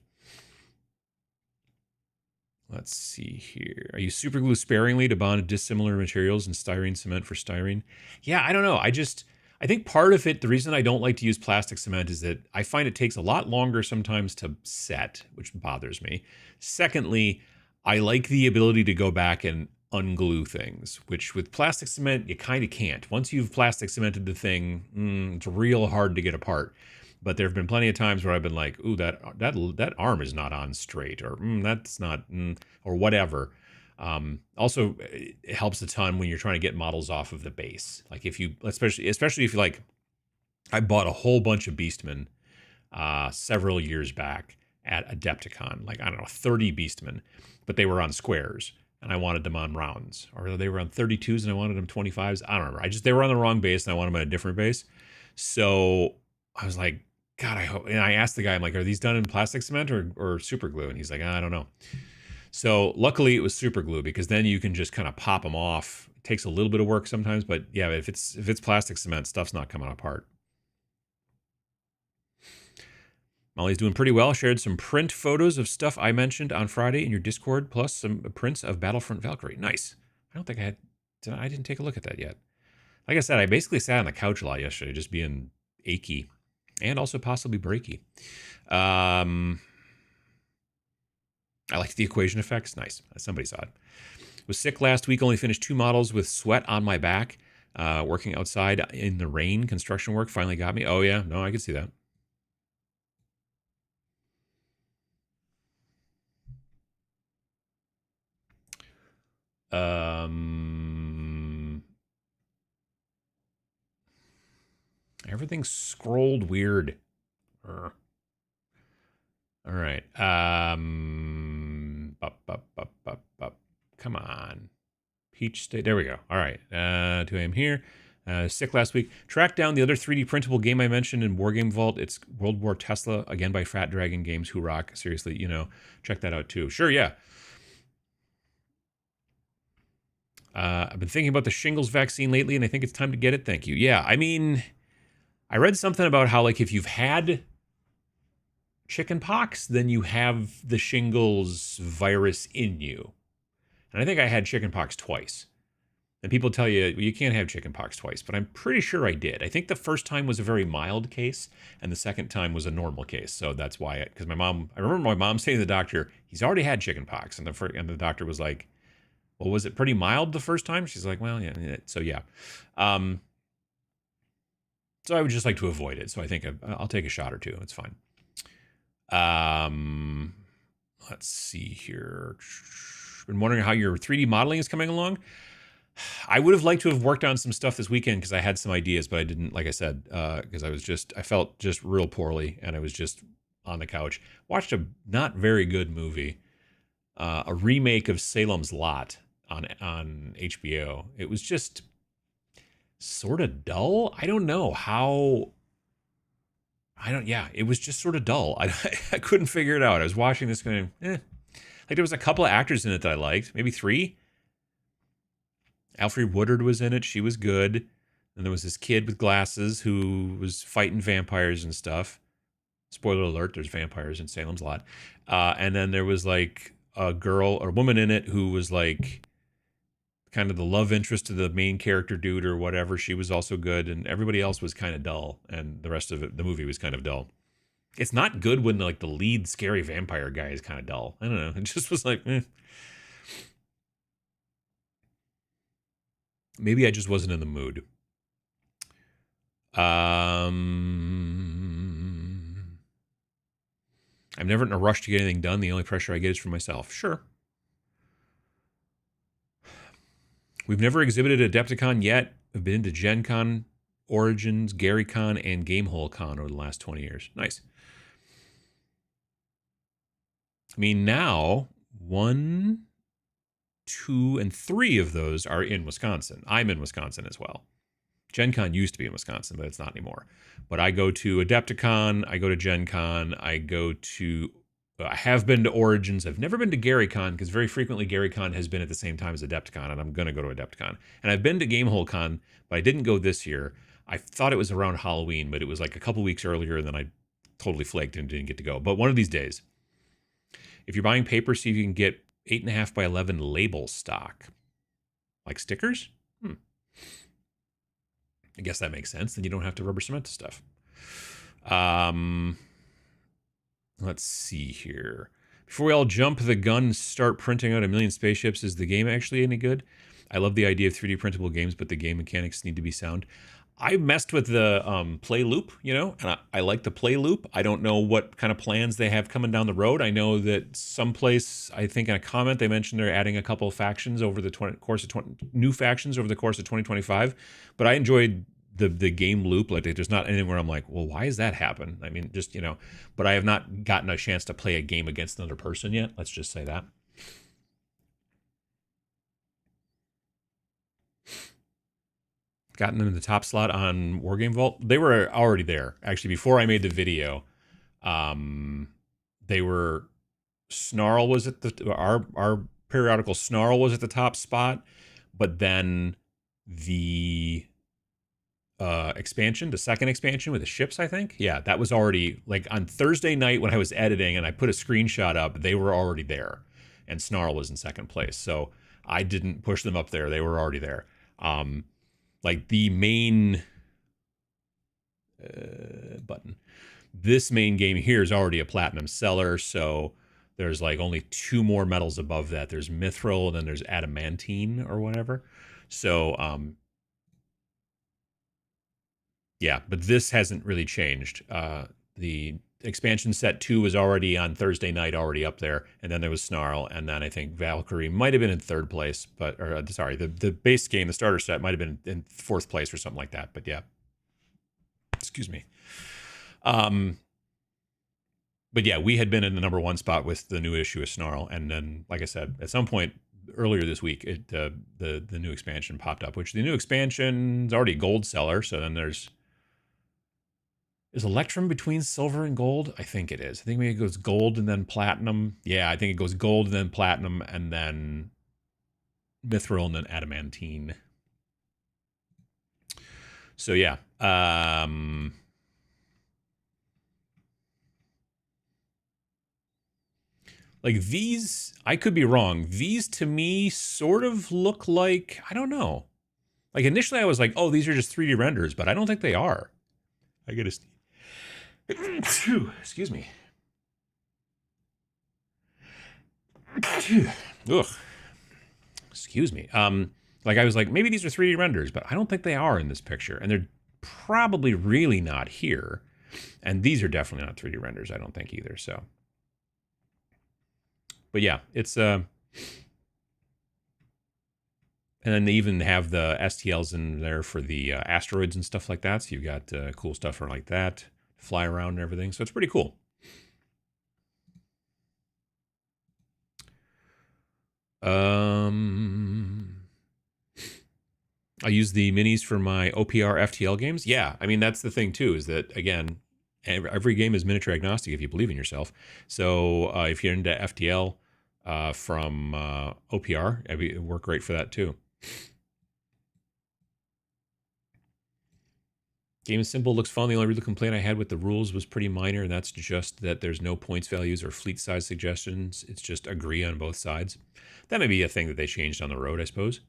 Let's see here. I use super glue sparingly to bond dissimilar materials and styrene cement for styrene. Yeah, I don't know. I think part of it, the reason I don't like to use plastic cement is that I find it takes a lot longer sometimes to set, which bothers me. Secondly, I like the ability to go back and unglue things, which with plastic cement, you kind of can't. Once you've plastic cemented the thing, it's real hard to get apart. But there have been plenty of times where I've been like, ooh, that arm is not on straight, or that's not, or whatever. Also, it helps a ton when you're trying to get models off of the base. Like if you, especially if you like, I bought a whole bunch of Beastmen several years back at Adepticon, like, I don't know, 30 Beastmen, but they were on squares and I wanted them on rounds, or they were on 32s and I wanted them 25s. I don't remember. They were on the wrong base and I wanted them on a different base. So I was like, God, I hope, and I asked the guy, I'm like, are these done in plastic cement or super glue? And he's like, I don't know. So luckily it was super glue, because then you can just kind of pop them off. It takes a little bit of work sometimes, but yeah, if it's plastic cement, stuff's not coming apart. Molly's doing pretty well. Shared some print photos of stuff I mentioned on Friday in your Discord, plus some prints of Battlefront Valkyrie. Nice. I don't think I didn't take a look at that yet. Like I said, I basically sat on the couch a lot yesterday, just being achy and also possibly breaky. I liked the equation effects. Nice. Somebody saw it. Was sick last week. Only finished 2 models with sweat on my back. Working outside in the rain. Construction work finally got me. Oh, yeah. No, I can see that. Everything's scrolled weird. All right. Come on. Peach State. There we go. All right. 2 a.m. here. Sick last week. Tracked down the other 3D printable game I mentioned in Wargame Vault. It's World War Tesla, again by Fat Dragon Games. Who rock. Seriously, check that out too. Sure, yeah. I've been thinking about the shingles vaccine lately, and I think it's time to get it. Thank you. Yeah, I mean, I read something about how, like, if you've had chicken pox, then you have the shingles virus in you. And I think I had chicken pox twice. And people tell you, well, you can't have chicken pox twice, but I'm pretty sure I did. I think the first time was a very mild case, and the second time was a normal case. So that's why, because I remember my mom saying to the doctor, he's already had chicken pox. And the doctor was like, well, was it pretty mild the first time? She's like, well, yeah. So yeah. So I would just like to avoid it. So I think I'll take a shot or two. It's fine. Let's see here. Been wondering how your 3D modeling is coming along. I would have liked to have worked on some stuff this weekend because I had some ideas, but I didn't, like I said, because I felt just real poorly and I was just on the couch. Watched a not very good movie, a remake of Salem's Lot on HBO. It was just sort of dull. I don't know how. It was just sort of dull. I couldn't figure it out. I was watching this going, Like there was a couple of actors in it that I liked, maybe three. Alfre Woodard was in it. She was good. And there was this kid with glasses who was fighting vampires and stuff. Spoiler alert, there's vampires in Salem's Lot. And then there was like a girl or woman in it who was like kind of the love interest to the main character dude or whatever. She was also good. And everybody else was kind of dull. And the rest of it, the movie was kind of dull. It's not good when like the lead scary vampire guy is kind of dull. I don't know. It just was like, Maybe I just wasn't in the mood. I'm never in a rush to get anything done. The only pressure I get is from myself. Sure. We've never exhibited Adepticon yet. We've been into Gen Con, Origins, Gary Con, and Gamehole Con over the last 20 years. Nice. I mean, now 1, 2, and 3 of those are in Wisconsin. I'm in Wisconsin as well. Gen Con used to be in Wisconsin, but it's not anymore. But I go to Adepticon, I go to Gen Con, I have been to Origins. I've never been to Gary Con because very frequently Gary Con has been at the same time as Adepticon, and I'm going to go to Adepticon. And I've been to Gamehole Con, but I didn't go this year. I thought it was around Halloween, but it was like a couple weeks earlier, and then I totally flaked and didn't get to go. But one of these days, if you're buying paper, see if you can get 8.5 by 11 label stock. Like stickers? I guess that makes sense. Then you don't have to rubber cement the stuff. Let's see here. Before we all jump the gun and start printing out a million spaceships, is the game actually any good? I love the idea of 3D printable games, but the game mechanics need to be sound. I messed with the play loop, and I like the play loop. I don't know what kind of plans they have coming down the road. I know that someplace, I think in a comment, they mentioned they're adding a couple of factions over the new factions over the course of 2025. But I enjoyed the game loop. Like there's not anything where I'm like, well, why does that happen? I mean, just, but I have not gotten a chance to play a game against another person yet. Let's just say that. Gotten them in the top slot on Wargame Vault. They were already there. Actually, before I made the video, they were... Snarl was at our periodical Snarl was at the top spot, but then the expansion, the second expansion with the ships, I think. Yeah, that was already, like, on Thursday night when I was editing and I put a screenshot up, they were already there. And Snarl was in second place. So I didn't push them up there. They were already there. Like the main button, this main game here is already a platinum seller, so there's like only 2 more metals above that. There's mithril and then there's adamantine or whatever. So yeah, but this hasn't really changed. The expansion set 2 was already on Thursday night, already up there, and then there was Snarl, and then I think Valkyrie might have been in 3rd place, the base game, the starter set, might have been in 4th place or something like that. But yeah, excuse me. But yeah, we had been in the number 1 spot with the new issue of Snarl, and then, like I said, at some point earlier this week, the new expansion popped up, which the new expansion's already a gold seller. So then is Electrum between silver and gold? I think it is. I think maybe it goes gold and then platinum. Yeah, I think it goes gold and then platinum and then mithril and then adamantine. So yeah. Like these, I could be wrong. These to me sort of look like, I don't know. Like initially I was like, oh, these are just 3D renders, but I don't think they are. I gotta... Excuse me. Ugh. Excuse me. Like I was like, maybe these are 3D renders, but I don't think they are in this picture. And they're probably really not here. And these are definitely not 3D renders, I don't think either. So, but yeah, it's And then they even have the STLs in there for the asteroids and stuff like that. So you've got cool stuff for like that, fly around and everything. So it's pretty cool. I use the minis for my OPR FTL games. Yeah, I mean, that's the thing too, is that, again, every game is miniature agnostic if you believe in yourself. So if you're into FTL from OPR, it'd work great for that too. Game is simple, looks fun. The only real complaint I had with the rules was pretty minor, and that's just that there's no points values or fleet size suggestions. It's just agree on both sides. That may be a thing that they changed on the road, I suppose.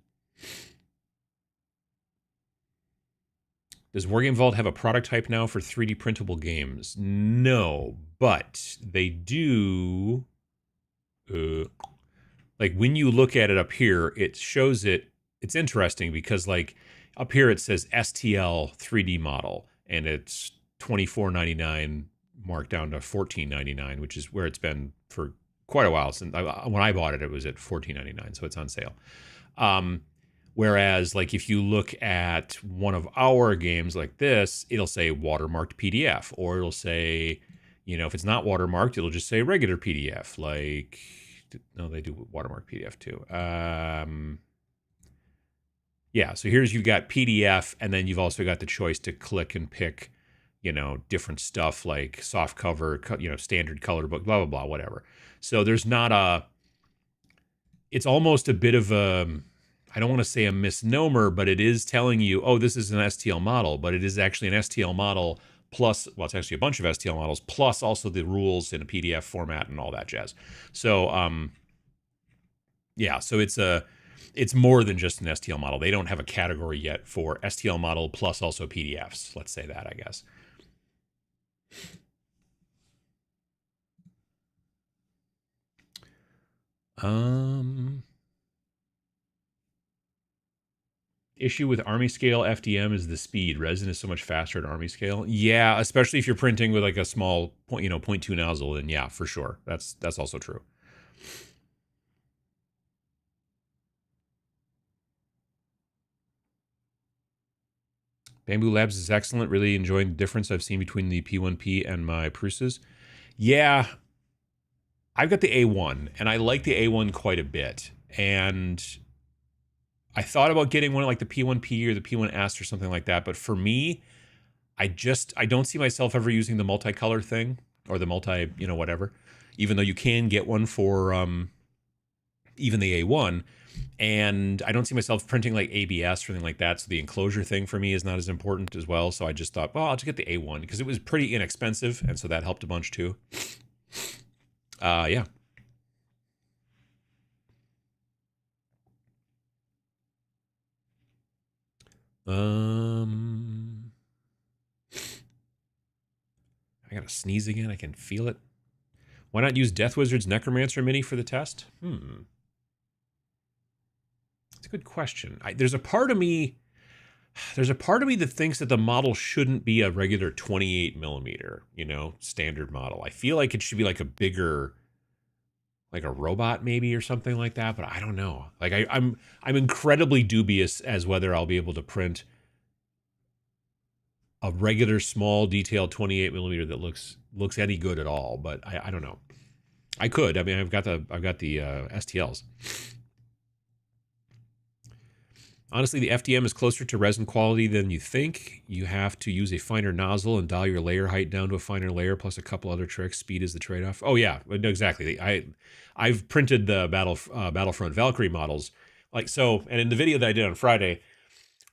Does Wargame Vault have a product type now for 3D printable games? No, but they do. Like when you look at it up here, it shows it. It's interesting because like up here it says STL 3D model, and it's $24.99 marked down to $14.99, which is where it's been for quite a while. Since when I bought it, it was at $14.99, so it's on sale. Whereas, like, if you look at one of our games like this, it'll say watermarked PDF, or it'll say, you know, if it's not watermarked, it'll just say regular PDF. Like, no, they do watermarked PDF too. Yeah, so here's you've got PDF, and then you've also got the choice to click and pick, you know, different stuff like soft cover, you know, standard color book, blah, blah, blah, whatever. So there's not a, it's almost a bit of a, I don't want to say a misnomer, but it is telling you, oh, this is an STL model, but it is actually an STL model plus, well, it's actually a bunch of STL models, plus also the rules in a PDF format and all that jazz. So, yeah, so it's more than just an STL model. They don't have a category yet for STL model plus also PDFs. Let's say that, I guess. Issue with Army scale FDM is the speed. Resin is so much faster at Army scale. Yeah, especially if you're printing with like a small point, you know, 0.2 nozzle, then yeah, for sure. That's also true. Bamboo Labs is excellent. Really enjoying the difference I've seen between the P1P and my Prusa's. Yeah, I've got the A1, and I like the A1 quite a bit. And I thought about getting one like the P1P or the P1S or something like that, but for me, I don't see myself ever using the multicolor thing or the multi, you know, whatever. Even though you can get one for even the A1, and I don't see myself printing like ABS or anything like that. So the enclosure thing for me is not as important as well. So I just thought, well, I'll just get the A1 because it was pretty inexpensive, and so that helped a bunch too. Yeah. I gotta sneeze again. I can feel it. Why not use Death Wizard's Necromancer mini for the test? It's a good question. There's a part of me that thinks that the model shouldn't be a regular 28 millimeter, you know, standard model. I feel like it should be like a bigger, like a robot maybe or something like that, but I don't know. Like I'm incredibly dubious as whether I'll be able to print a regular small detailed 28 millimeter that looks any good at all. But I don't know. I could. I mean, I've got the STLs. Honestly, the FDM is closer to resin quality than you think. You have to use a finer nozzle and dial your layer height down to a finer layer, plus a couple other tricks. Speed is the trade-off. Oh yeah, exactly. I've printed the Battlefront Valkyrie models, like so. And in the video that I did on Friday,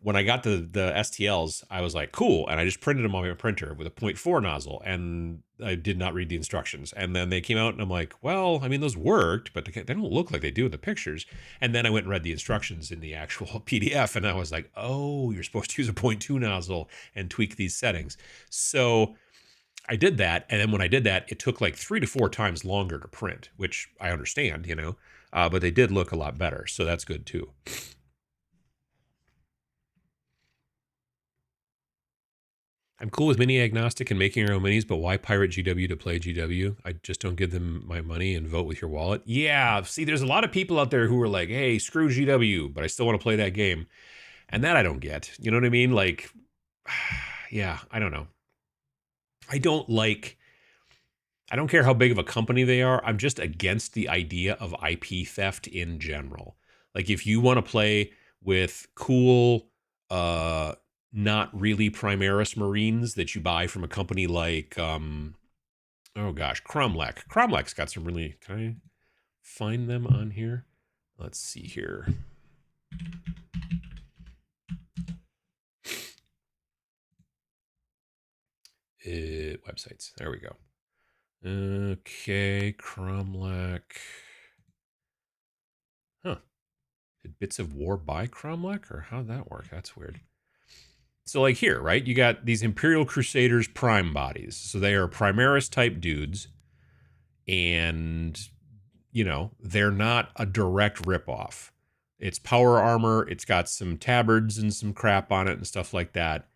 when I got the STLs, I was like, cool. And I just printed them on my printer with a 0.4 nozzle, and I did not read the instructions. And then they came out and I'm like, well, I mean, those worked, but they don't look like they do in the pictures. And then I went and read the instructions in the actual PDF, and I was like, oh, you're supposed to use a 0.2 nozzle and tweak these settings. So I did that. And then when I did that, it took like 3 to 4 times longer to print, which I understand, you know, but they did look a lot better. So that's good too. I'm cool with mini agnostic and making our own minis, but why pirate GW to play GW? I just don't give them my money and vote with your wallet. Yeah, see, there's a lot of people out there who are like, hey, screw GW, but I still want to play that game. And that I don't get. You know what I mean? Like, yeah, I don't know. I don't care how big of a company they are. I'm just against the idea of IP theft in general. Like, if you want to play with cool, not really Primaris Marines that you buy from a company like, oh gosh, Cromlech. Cromlech's got some really, can I find them on here? Let's see here. Websites. There we go. Okay, Cromlech. Huh. Did Bits of War buy Cromlech, or how'd that work? That's weird. So, like here, right? You got these Imperial Crusaders prime bodies. So they are Primaris type dudes. And, you know, they're not a direct ripoff. It's power armor. It's got some tabards and some crap on it and stuff like that.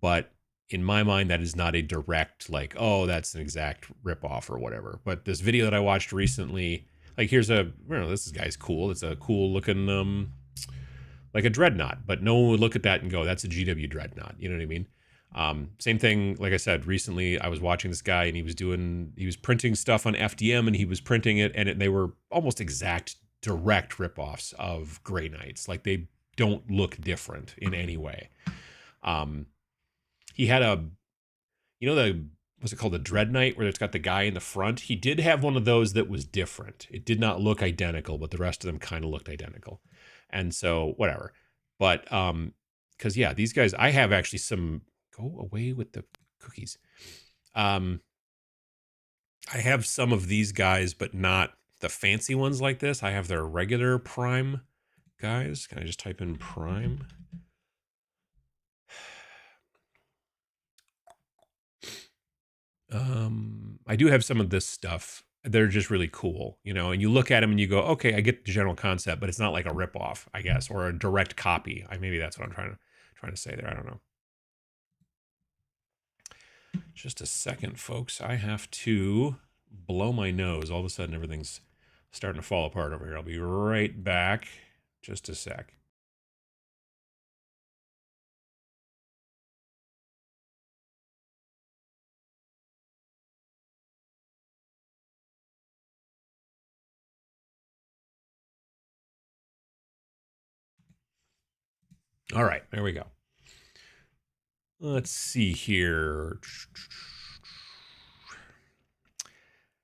But in my mind, that is not a direct, like, oh, that's an exact ripoff or whatever. But this video that I watched recently, like, here's a, you know, this guy's cool. It's a cool looking, like a dreadnought. But no one would look at that and go, that's a GW dreadnought. You know what I mean? Same thing, like I said, recently I was watching this guy and he was printing stuff on FDM and he was printing it and they were almost exact direct ripoffs of Grey Knights. Like, they don't look different in any way. He had a, you know, what's it called? The Dread Knight, where it's got the guy in the front. He did have one of those that was different. It did not look identical, but the rest of them kind of looked identical. And so, whatever. But, because, yeah, these guys, I have actually some, go away with the cookies. I have some of these guys, but not the fancy ones like this. I have their regular Prime guys. Can I just type in Prime? I do have some of this stuff. They're just really cool, you know, and you look at them and you go, okay, I get the general concept, but it's not like a ripoff, I guess, or a direct copy. Maybe that's what I'm trying to say there. I don't know. Just a second, folks. I have to blow my nose. All of a sudden, everything's starting to fall apart over here. I'll be right back. Just a sec. All right, there we go. Let's see here.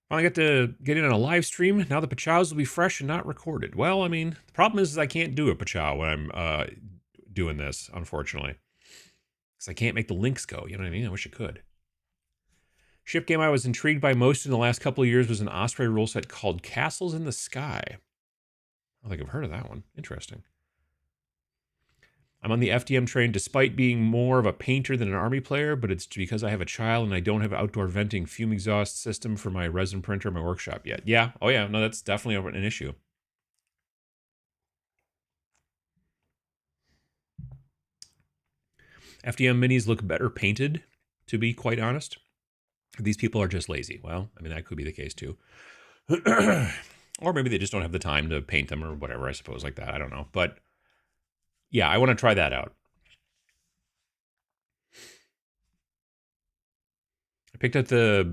Finally got to get in on a live stream. Now the pachows will be fresh and not recorded. Well, I mean, the problem is I can't do a pachow when I'm doing this, unfortunately. Because I can't make the links go, you know what I mean? I wish I could. Ship game I was intrigued by most in the last couple of years was an Osprey rule set called Castles in the Sky. I don't think I've heard of that one. Interesting. I'm on the FDM train despite being more of a painter than an army player, but it's because I have a child and I don't have outdoor venting fume exhaust system for my resin printer in my workshop yet. Yeah, oh yeah, no, that's definitely an issue. FDM minis look better painted, to be quite honest. These people are just lazy. Well, I mean, that could be the case too. Or maybe they just don't have the time to paint them or whatever, I suppose, like that. I don't know. But yeah, I want to try that out. I picked up the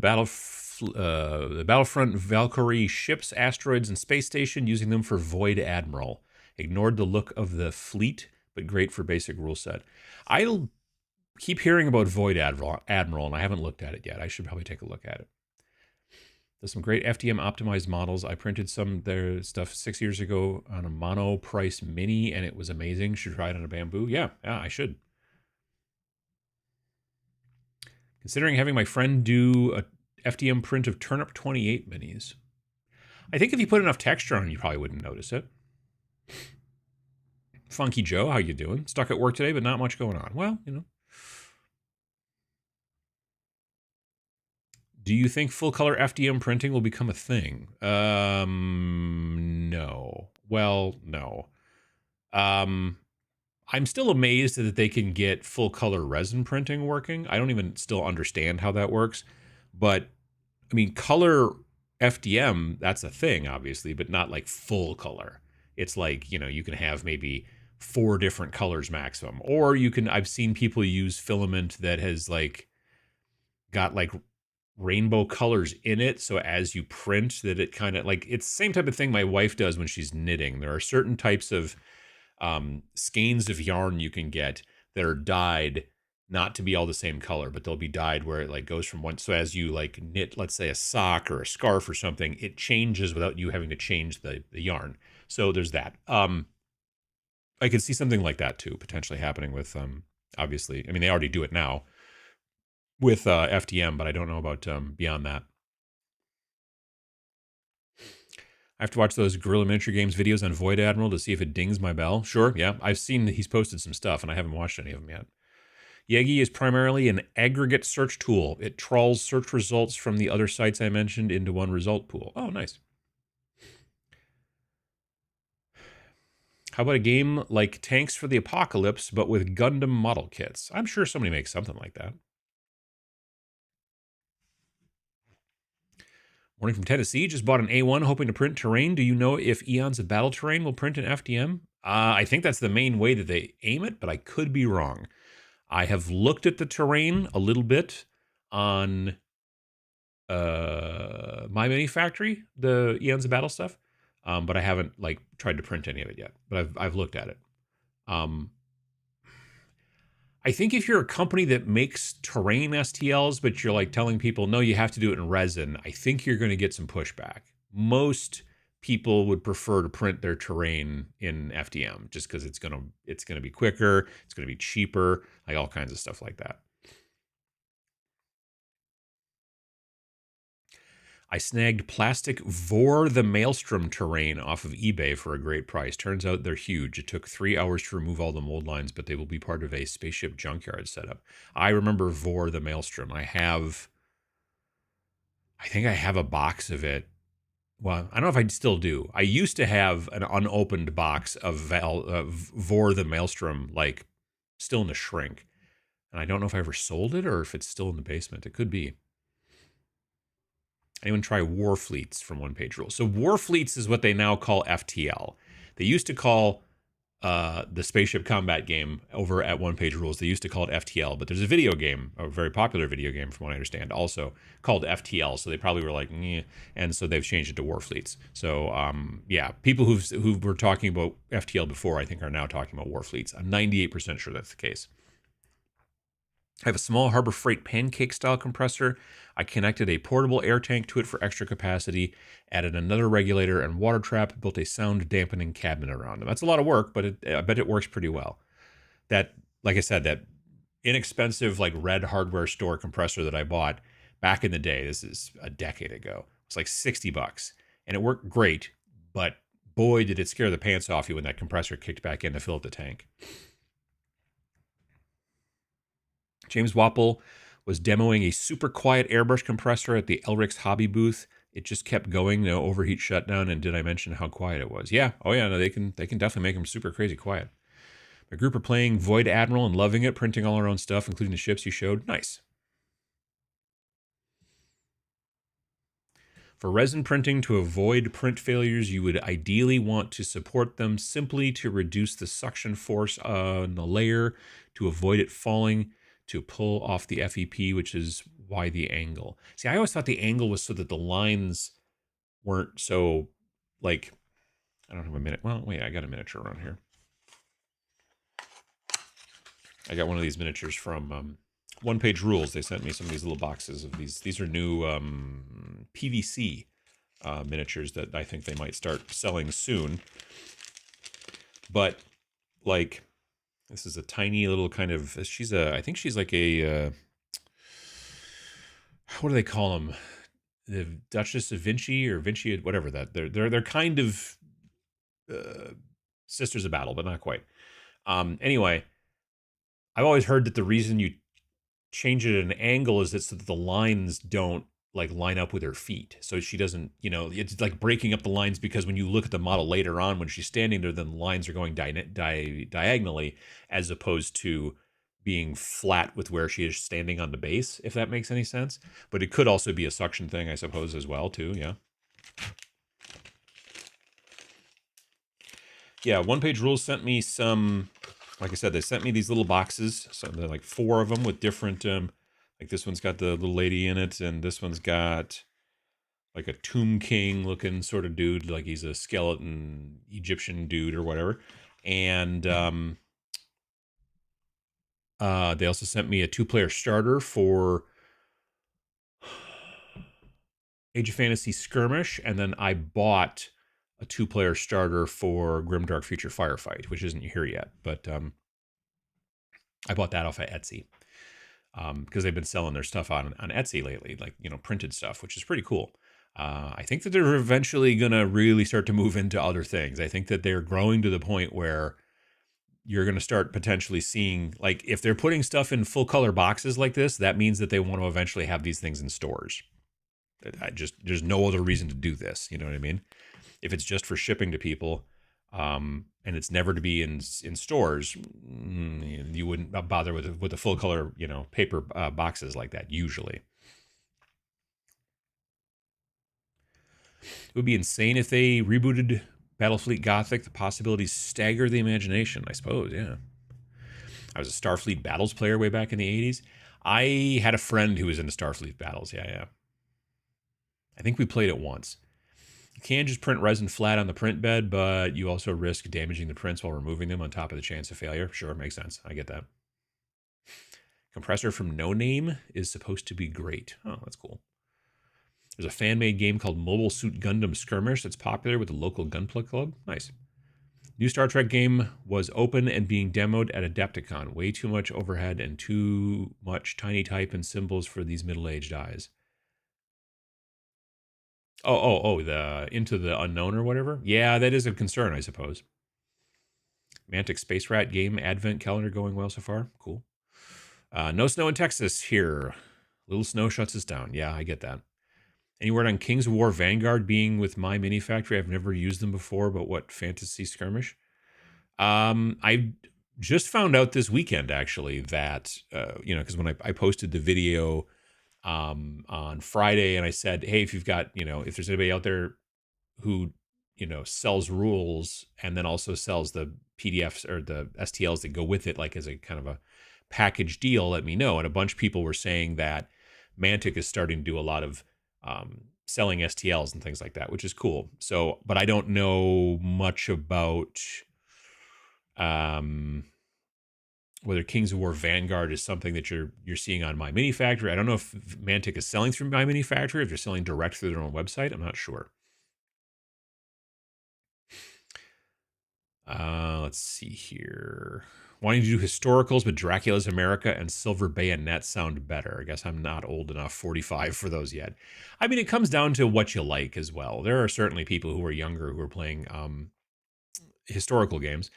Battlefront Valkyrie ships, asteroids, and space station, using them for Void Admiral. Ignored the look of the fleet, but great for basic rule set. I keep hearing about Void Admiral, and I haven't looked at it yet. I should probably take a look at it. There's some great FDM optimized models. I printed some their stuff 6 years ago on a mono price mini, and it was amazing. Should try it on a bamboo. Yeah, I should. Considering having my friend do a FDM print of Turnip 28 minis. I think if you put enough texture on, you probably wouldn't notice it. Funky Joe, how you doing? Stuck at work today, but not much going on. Well, you know. Do you think full color FDM printing will become a thing? No. Well, no. I'm still amazed that they can get full color resin printing working. I don't even still understand how that works. But I mean, color FDM, that's a thing, obviously, but not like full color. It's like, you can have maybe 4 different colors maximum. Or I've seen people use filament that has like got like rainbow colors in it. So as you print that, it kind of like, it's the same type of thing my wife does when she's knitting. There are certain types of skeins of yarn you can get that are dyed not to be all the same color, but they'll be dyed where it like goes from one. So as you like knit, let's say a sock or a scarf or something, it changes without you having to change the yarn. So there's that. I could see something like that too, potentially happening with, obviously, I mean, they already do it now with FDM, but I don't know about beyond that. I have to watch those Guerrilla Miniature Games videos on Void Admiral to see if it dings my bell. Sure, yeah. I've seen that he's posted some stuff, and I haven't watched any of them yet. Yegi is primarily an aggregate search tool. It trawls search results from the other sites I mentioned into one result pool. Oh, nice. How about a game like Tanks for the Apocalypse, but with Gundam model kits? I'm sure somebody makes something like that. Morning from Tennessee. Just bought an A1 hoping to print terrain. Do you know if Eons of Battle Terrain will print in FDM? I think that's the main way that they aim it, but I could be wrong. I have looked at the terrain a little bit on My Mini Factory, the Eons of Battle stuff, but I haven't like tried to print any of it yet. But I've looked at it. I think if you're a company that makes terrain STLs, but you're like telling people, no, you have to do it in resin, I think you're going to get some pushback. Most people would prefer to print their terrain in FDM just because it's gonna be quicker, it's gonna be cheaper, like all kinds of stuff like that. I snagged plastic Vor the Maelstrom terrain off of eBay for a great price. Turns out they're huge. It took 3 hours to remove all the mold lines, but they will be part of a spaceship junkyard setup. I remember Vor the Maelstrom. I think I have a box of it. Well, I don't know if I still do. I used to have an unopened box of Vor the Maelstrom, like still in the shrink. And I don't know if I ever sold it or if it's still in the basement. It could be. Anyone try War Fleets from One Page Rules? So War Fleets is what they now call FTL. They used to call the spaceship combat game over at One Page Rules. They used to call it FTL, but there's a video game, a very popular video game from what I understand, also called FTL. So they probably were like, nyeh, and so they've changed it to War Fleets. So yeah, people who were talking about FTL before, I think, are now talking about War Fleets. I'm 98% sure that's the case. I have a small Harbor Freight pancake style compressor. I connected a portable air tank to it for extra capacity, added another regulator and water trap, built a sound dampening cabinet around them. That's a lot of work, but I bet it works pretty well. That, like I said, that inexpensive like red hardware store compressor that I bought back in the day, this is a decade ago, it's like $60 and it worked great, but boy, did it scare the pants off you when that compressor kicked back in to fill up the tank. James Wapple was demoing a super quiet airbrush compressor at the Elric's hobby booth. It just kept going, no overheat shutdown. And did I mention how quiet it was? Yeah. Oh yeah. No, they can definitely make them super crazy quiet. My group are playing Void Admiral and loving it, printing all our own stuff, including the ships you showed. Nice. For resin printing to avoid print failures, you would ideally want to support them simply to reduce the suction force on the layer, to avoid it falling, to pull off the FEP, which is why the angle. See, I always thought the angle was so that the lines weren't so, like, I don't have a minute. Well, wait, I got a miniature around here. I got one of these miniatures from One Page Rules. They sent me some of these little boxes of these. These are new PVC miniatures that I think they might start selling soon. But, like, this is a tiny little kind of, I think she's like a, what do they call them? The Duchess of Vinci or Vinci, whatever that. They're kind of Sisters of Battle, but not quite. Anyway, I've always heard that the reason you change it at an angle is that so that the lines don't like line up with her feet. So she doesn't, it's like breaking up the lines, because when you look at the model later on, when she's standing there, then the lines are going diagonally, as opposed to being flat with where she is standing on the base, if that makes any sense. But it could also be a suction thing, I suppose, as well, too. Yeah. Yeah, One Page Rules sent me some, like I said, they sent me these little boxes. So they're like 4 of them with different, like this one's got the little lady in it, and this one's got like a Tomb King looking sort of dude, like he's a skeleton Egyptian dude or whatever. And they also sent me a 2-player starter for Age of Fantasy Skirmish, and then I bought a 2-player starter for Grimdark Future Firefight, which isn't here yet, but I bought that off of Etsy, because they've been selling their stuff on Etsy lately, like, printed stuff, which is pretty cool. I think that they're eventually going to really start to move into other things. I think that they're growing to the point where you're going to start potentially seeing, like, if they're putting stuff in full color boxes like this, that means that they want to eventually have these things in stores. There's no other reason to do this. You know what I mean? If it's just for shipping to people, and it's never to be in stores, you wouldn't bother with the full color, paper boxes like that usually. It would be insane if they rebooted Battlefleet Gothic. The possibilities stagger the imagination, I suppose. Yeah. I was a Starfleet Battles player way back in the 80s. I had a friend who was into Starfleet Battles. Yeah. I think we played it once. You can just print resin flat on the print bed, but you also risk damaging the prints while removing them on top of the chance of failure. Sure, makes sense. I get that. Compressor from No Name is supposed to be great. Oh, that's cool. There's a fan-made game called Mobile Suit Gundam Skirmish that's popular with the local Gunpla Club. Nice. New Star Trek game was open and being demoed at Adepticon. Way too much overhead and too much tiny type and symbols for these middle-aged eyes. Oh, the Into the Unknown or whatever? Yeah, that is a concern, I suppose. Mantic Space Rat game advent calendar going well so far. Cool. No snow in Texas here. Little snow shuts us down. Yeah, I get that. Any word on Kings of War Vanguard being with my mini factory? I've never used them before, but what fantasy skirmish? I just found out this weekend, actually, that, because when I posted the video on Friday, and I said, hey, if you've got, if there's anybody out there who, sells rules and then also sells the PDFs or the STLs that go with it, like as a kind of a package deal, let me know. And a bunch of people were saying that Mantic is starting to do a lot of selling STLs and things like that, which is cool. So, but I don't know much about whether Kings of War Vanguard is something that you're seeing on My Mini Factory. I don't know if Mantic is selling through My Mini Factory, if they're selling direct through their own website. I'm not sure. Let's see here. Wanting to do historicals, but Dracula's America and Silver Bayonet sound better. I guess I'm not old enough, 45, for those yet. I mean, it comes down to what you like as well. There are certainly people who are younger who are playing historical games.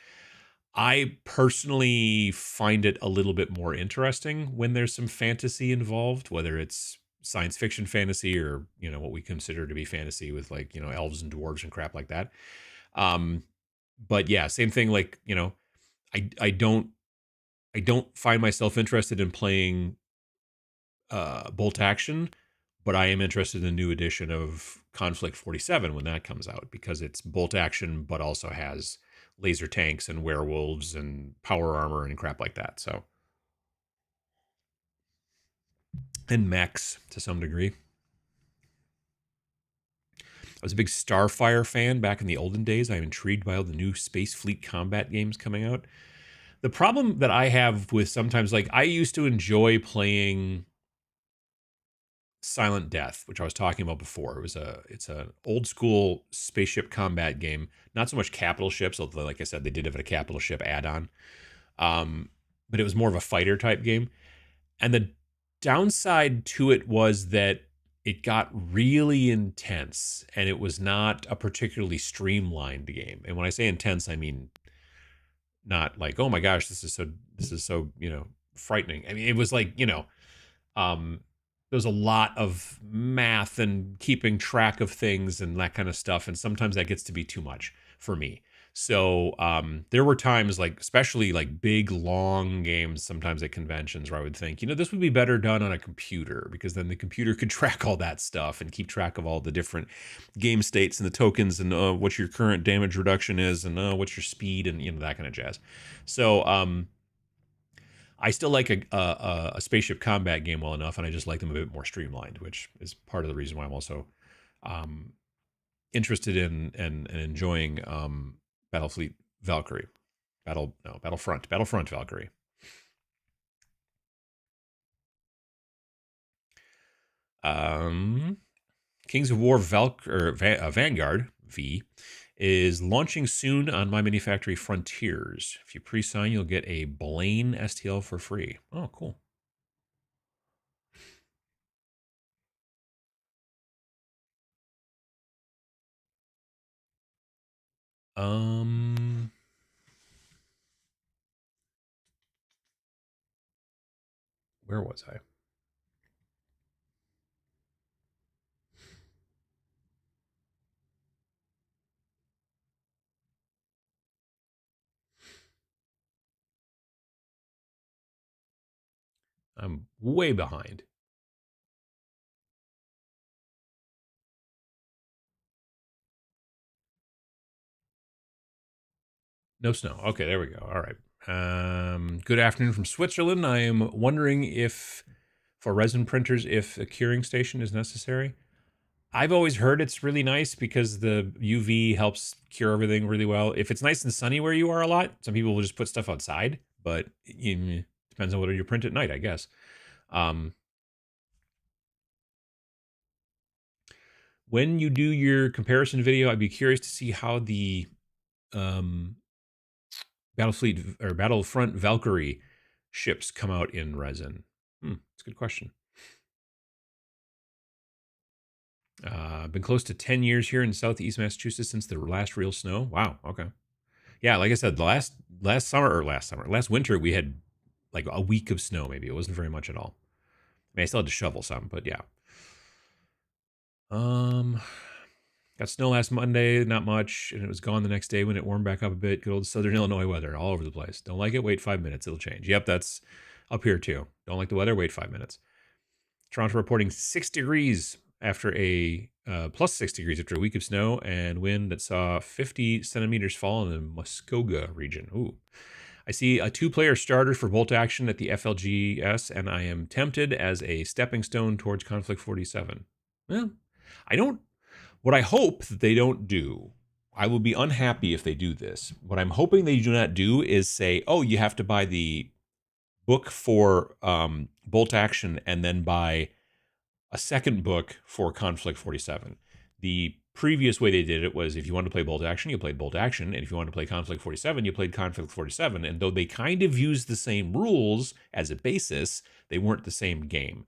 I personally find it a little bit more interesting when there's some fantasy involved, whether it's science fiction fantasy or, what we consider to be fantasy with, like, elves and dwarves and crap like that. But yeah, same thing. Like, I don't find myself interested in playing bolt action, but I am interested in the new edition of Conflict 47 when that comes out, because it's bolt action but also has laser tanks and werewolves and power armor and crap like that. So, and mechs to some degree. I was a big Starfire fan back in the olden days. I'm intrigued by all the new Space Fleet combat games coming out. The problem that I have with sometimes, like, I used to enjoy playing Silent Death, which I was talking about before. It's an old school spaceship combat game. Not so much capital ships, although, like I said, they did have a capital ship add-on. But it was more of a fighter type game. And the downside to it was that it got really intense, and it was not a particularly streamlined game. And when I say intense, I mean not like, oh my gosh, this is so frightening. I mean, it was like, there's a lot of math and keeping track of things and that kind of stuff, and sometimes that gets to be too much for me. So there were times, like especially like big long games, sometimes at conventions, where I would think, this would be better done on a computer, because then the computer could track all that stuff and keep track of all the different game states and the tokens, and what your current damage reduction is, and what's your speed, and that kind of jazz. So I still like a spaceship combat game well enough, and I just like them a bit more streamlined, which is part of the reason why I'm also interested in and enjoying Battlefleet Valkyrie. Battlefront Valkyrie. Kings of War Vanguard V is launching soon on My Mini Factory Frontiers. If you pre-sign, you'll get a Blaine STL for free. Oh, cool. Where was I? I'm way behind. No snow. Okay, there we go. All right. Good afternoon from Switzerland. I am wondering if, for resin printers, if a curing station is necessary. I've always heard it's really nice because the UV helps cure everything really well. If it's nice and sunny where you are a lot, some people will just put stuff outside, but it depends on whether you print at night, I guess. When you do your comparison video, I'd be curious to see how the Battlefront Valkyrie ships come out in resin. That's a good question. Been close to 10 years here in Southeast Massachusetts since the last real snow. Wow. Okay. Yeah, like I said, last winter, we had like a week of snow. Maybe it wasn't very much at all. I mean, I still had to shovel some, but yeah. Got snow last Monday, not much, and it was gone the next day when it warmed back up a bit. Good old Southern Illinois weather, all over the place. Don't like it? Wait 5 minutes, it'll change. Yep, that's up here too. Don't like the weather? Wait 5 minutes. Toronto reporting 6 degrees after a plus 6 degrees after a week of snow and wind that saw 50 centimeters fall in the Muskogee region. Ooh. I see a 2-player starter for bolt action at the FLGS, and I am tempted as a stepping stone towards Conflict 47. Well, what I hope that they don't do, I will be unhappy if they do this. What I'm hoping they do not do is say, oh, you have to buy the book for bolt action and then buy a second book for Conflict 47. The previous way they did it was if you wanted to play bolt action, you played bolt action, and if you wanted to play Conflict 47, you played Conflict 47. And though they kind of used the same rules as a basis, they weren't the same game.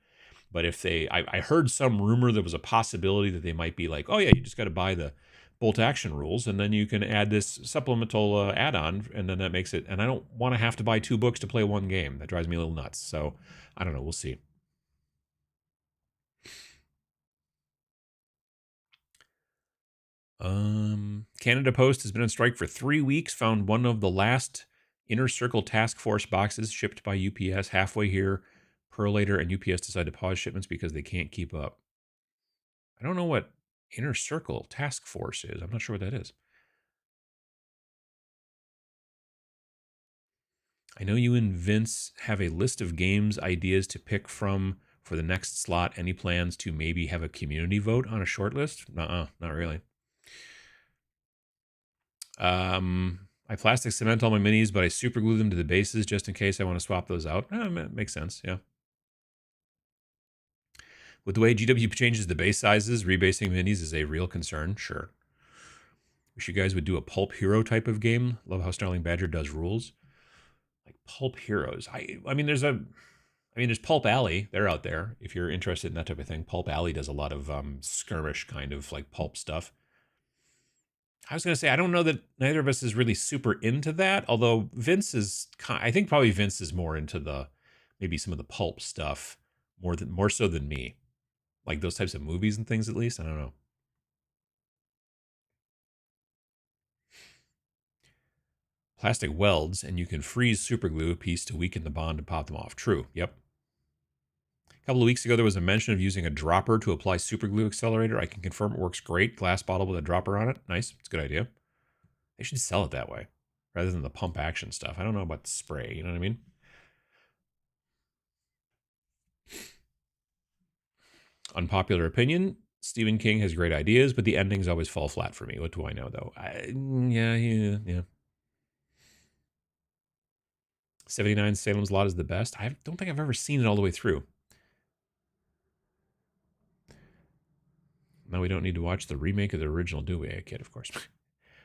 But if I heard some rumor there was a possibility that they might be like, oh yeah, you just got to buy the bolt action rules, and then you can add this supplemental add-on, and then that makes it. And I don't want to have to buy 2 books to play one game. That drives me a little nuts. So I don't know. We'll see. Canada Post has been on strike for 3 weeks. Found one of the last Inner Circle Task Force boxes shipped by UPS halfway here. Perlator and UPS decided to pause shipments because they can't keep up. I don't know what Inner Circle Task Force is. I'm not sure what that is. I know you and Vince have a list of games ideas to pick from for the next slot. Any plans to maybe have a community vote on a short list? Nuh-uh, not really. I plastic cement all my minis, but I super glue them to the bases just in case I want to swap those out. Makes sense, yeah. With the way GW changes the base sizes, rebasing minis is a real concern, sure. Wish you guys would do a Pulp Hero type of game. Love how Starling Badger does rules. Like Pulp Heroes. I mean, there's Pulp Alley. They're out there if you're interested in that type of thing. Pulp Alley does a lot of skirmish kind of like pulp stuff. I was going to say, I don't know that neither of us is really super into that, although I think probably Vince is more into maybe some of the pulp stuff more so than me. Like those types of movies and things, at least. I don't know. Plastic welds, and you can freeze super glue a piece to weaken the bond and pop them off. True. Yep. A couple of weeks ago, there was a mention of using a dropper to apply super glue accelerator. I can confirm it works great. Glass bottle with a dropper on it. Nice. It's a good idea. They should sell it that way rather than the pump action stuff. I don't know about the spray. You know what I mean? Unpopular opinion. Stephen King has great ideas, but the endings always fall flat for me. What do I know, though? Yeah. 79 Salem's Lot is the best. I don't think I've ever seen it all the way through. Now we don't need to watch the remake of the original, do we? A kid, of course.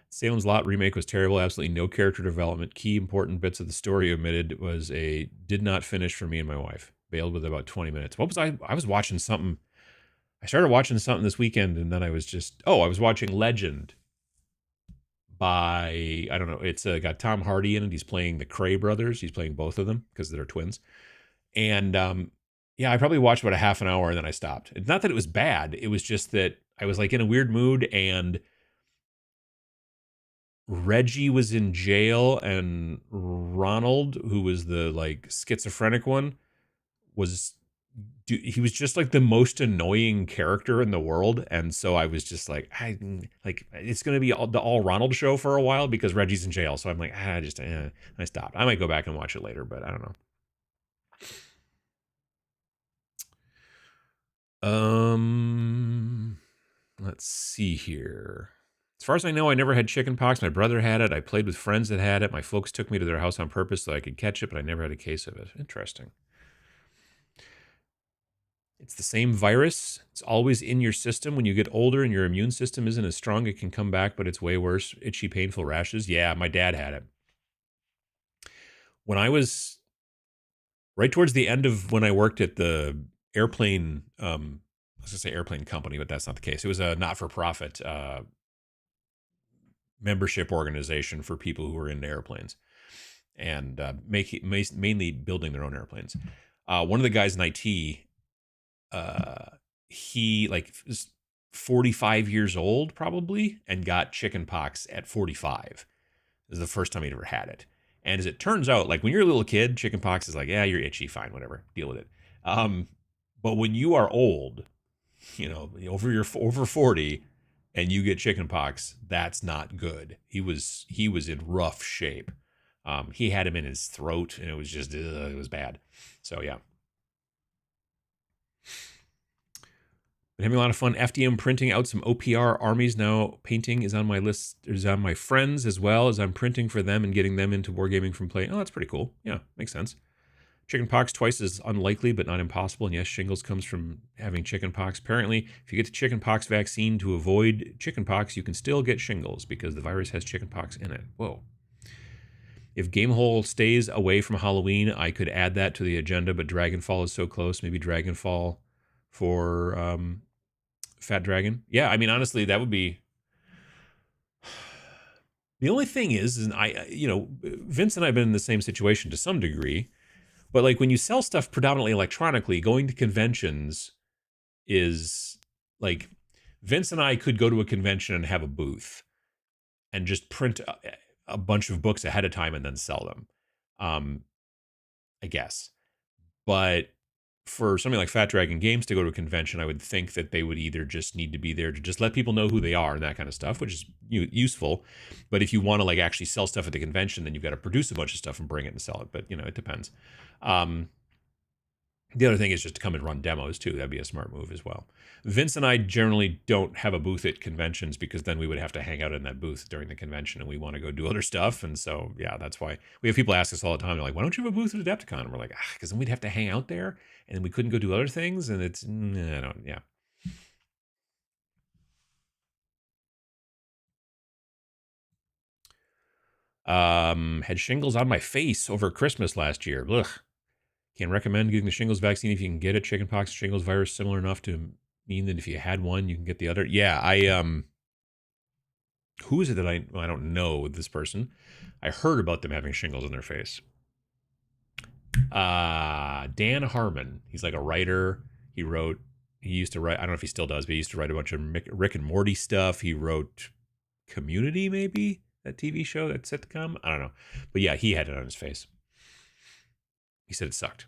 Salem's Lot remake was terrible. Absolutely no character development. Key important bits of the story omitted. Was a did not finish for me and my wife. Bailed with about 20 minutes. What was I was watching something. I started watching something this weekend, and then I was just, I was watching Legend by, I don't know, it's got Tom Hardy in it. He's playing the Cray brothers. He's playing both of them because they're twins. And yeah, I probably watched about a half an hour and then I stopped. It's not that it was bad. It was just that I was like in a weird mood, and Reggie was in jail, and Ronald, who was the like schizophrenic one, he was just like the most annoying character in the world. And so I was just like, it's going to be the all Ronald show for a while because Reggie's in jail. So I'm like, I stopped. I might go back and watch it later, but I don't know. Let's see here. As far as I know, I never had chicken pox. My brother had it. I played with friends that had it. My folks took me to their house on purpose so I could catch it, but I never had a case of it. Interesting. It's the same virus. It's always in your system. When you get older and your immune system isn't as strong, it can come back, but it's way worse. Itchy, painful rashes. Yeah, my dad had it. When I was right towards the end of when I worked at the airplane, I was going to say airplane company, but that's not the case. It was a not-for-profit membership organization for people who were into airplanes and mainly building their own airplanes. One of the guys in IT, he like was 45 years old probably and got chicken pox at 45. This is the first time he'd ever had it. And as it turns out, like when you're a little kid, chicken pox is like, yeah, you're itchy, fine, whatever, deal with it. But when you are old, over 40 and you get chicken pox, that's not good. He was in rough shape. He had him in his throat and it was just, it was bad. So yeah. Been having a lot of fun FDM printing out some OPR armies now. Painting is on my list. Is on my friends as well as I'm printing for them and getting them into Wargaming from play. Oh, that's pretty cool. Yeah, makes sense. Chickenpox twice is unlikely, but not impossible. And yes, shingles comes from having chickenpox. Apparently, if you get the chickenpox vaccine to avoid chickenpox, you can still get shingles because the virus has chickenpox in it. Whoa. If Gamehole stays away from Halloween, I could add that to the agenda, but Dragonfall is so close. Maybe Dragonfall for Fat Dragon. Yeah, I mean, honestly, that would be... The only thing is Vince and I have been in the same situation to some degree, but like when you sell stuff predominantly electronically, going to conventions is like Vince and I could go to a convention and have a booth and just print a bunch of books ahead of time and then sell them. I guess. But for something like Fat Dragon Games to go to a convention, I would think that they would either just need to be there to just let people know who they are and that kind of stuff, which is useful. But if you want to like actually sell stuff at the convention, then you've got to produce a bunch of stuff and bring it and sell it. But it depends. The other thing is just to come and run demos too. That'd be a smart move as well. Vince and I generally don't have a booth at conventions because then we would have to hang out in that booth during the convention and we want to go do other stuff. And so, yeah, that's why we have people ask us all the time. They're like, why don't you have a booth at Adepticon? And we're like, because then we'd have to hang out there and we couldn't go do other things. And it's, yeah. Had shingles on my face over Christmas last year. Ugh. Can recommend getting the shingles vaccine if you can get it. Chickenpox, shingles virus, similar enough to mean that if you had one, you can get the other. Yeah, who is it that I don't know this person. I heard about them having shingles on their face. Dan Harmon. He's like a writer. He used to write, I don't know if he still does, but he used to write a bunch of Rick and Morty stuff. He wrote Community, maybe? That TV show, that sitcom? I don't know. But yeah, he had it on his face. He said it sucked.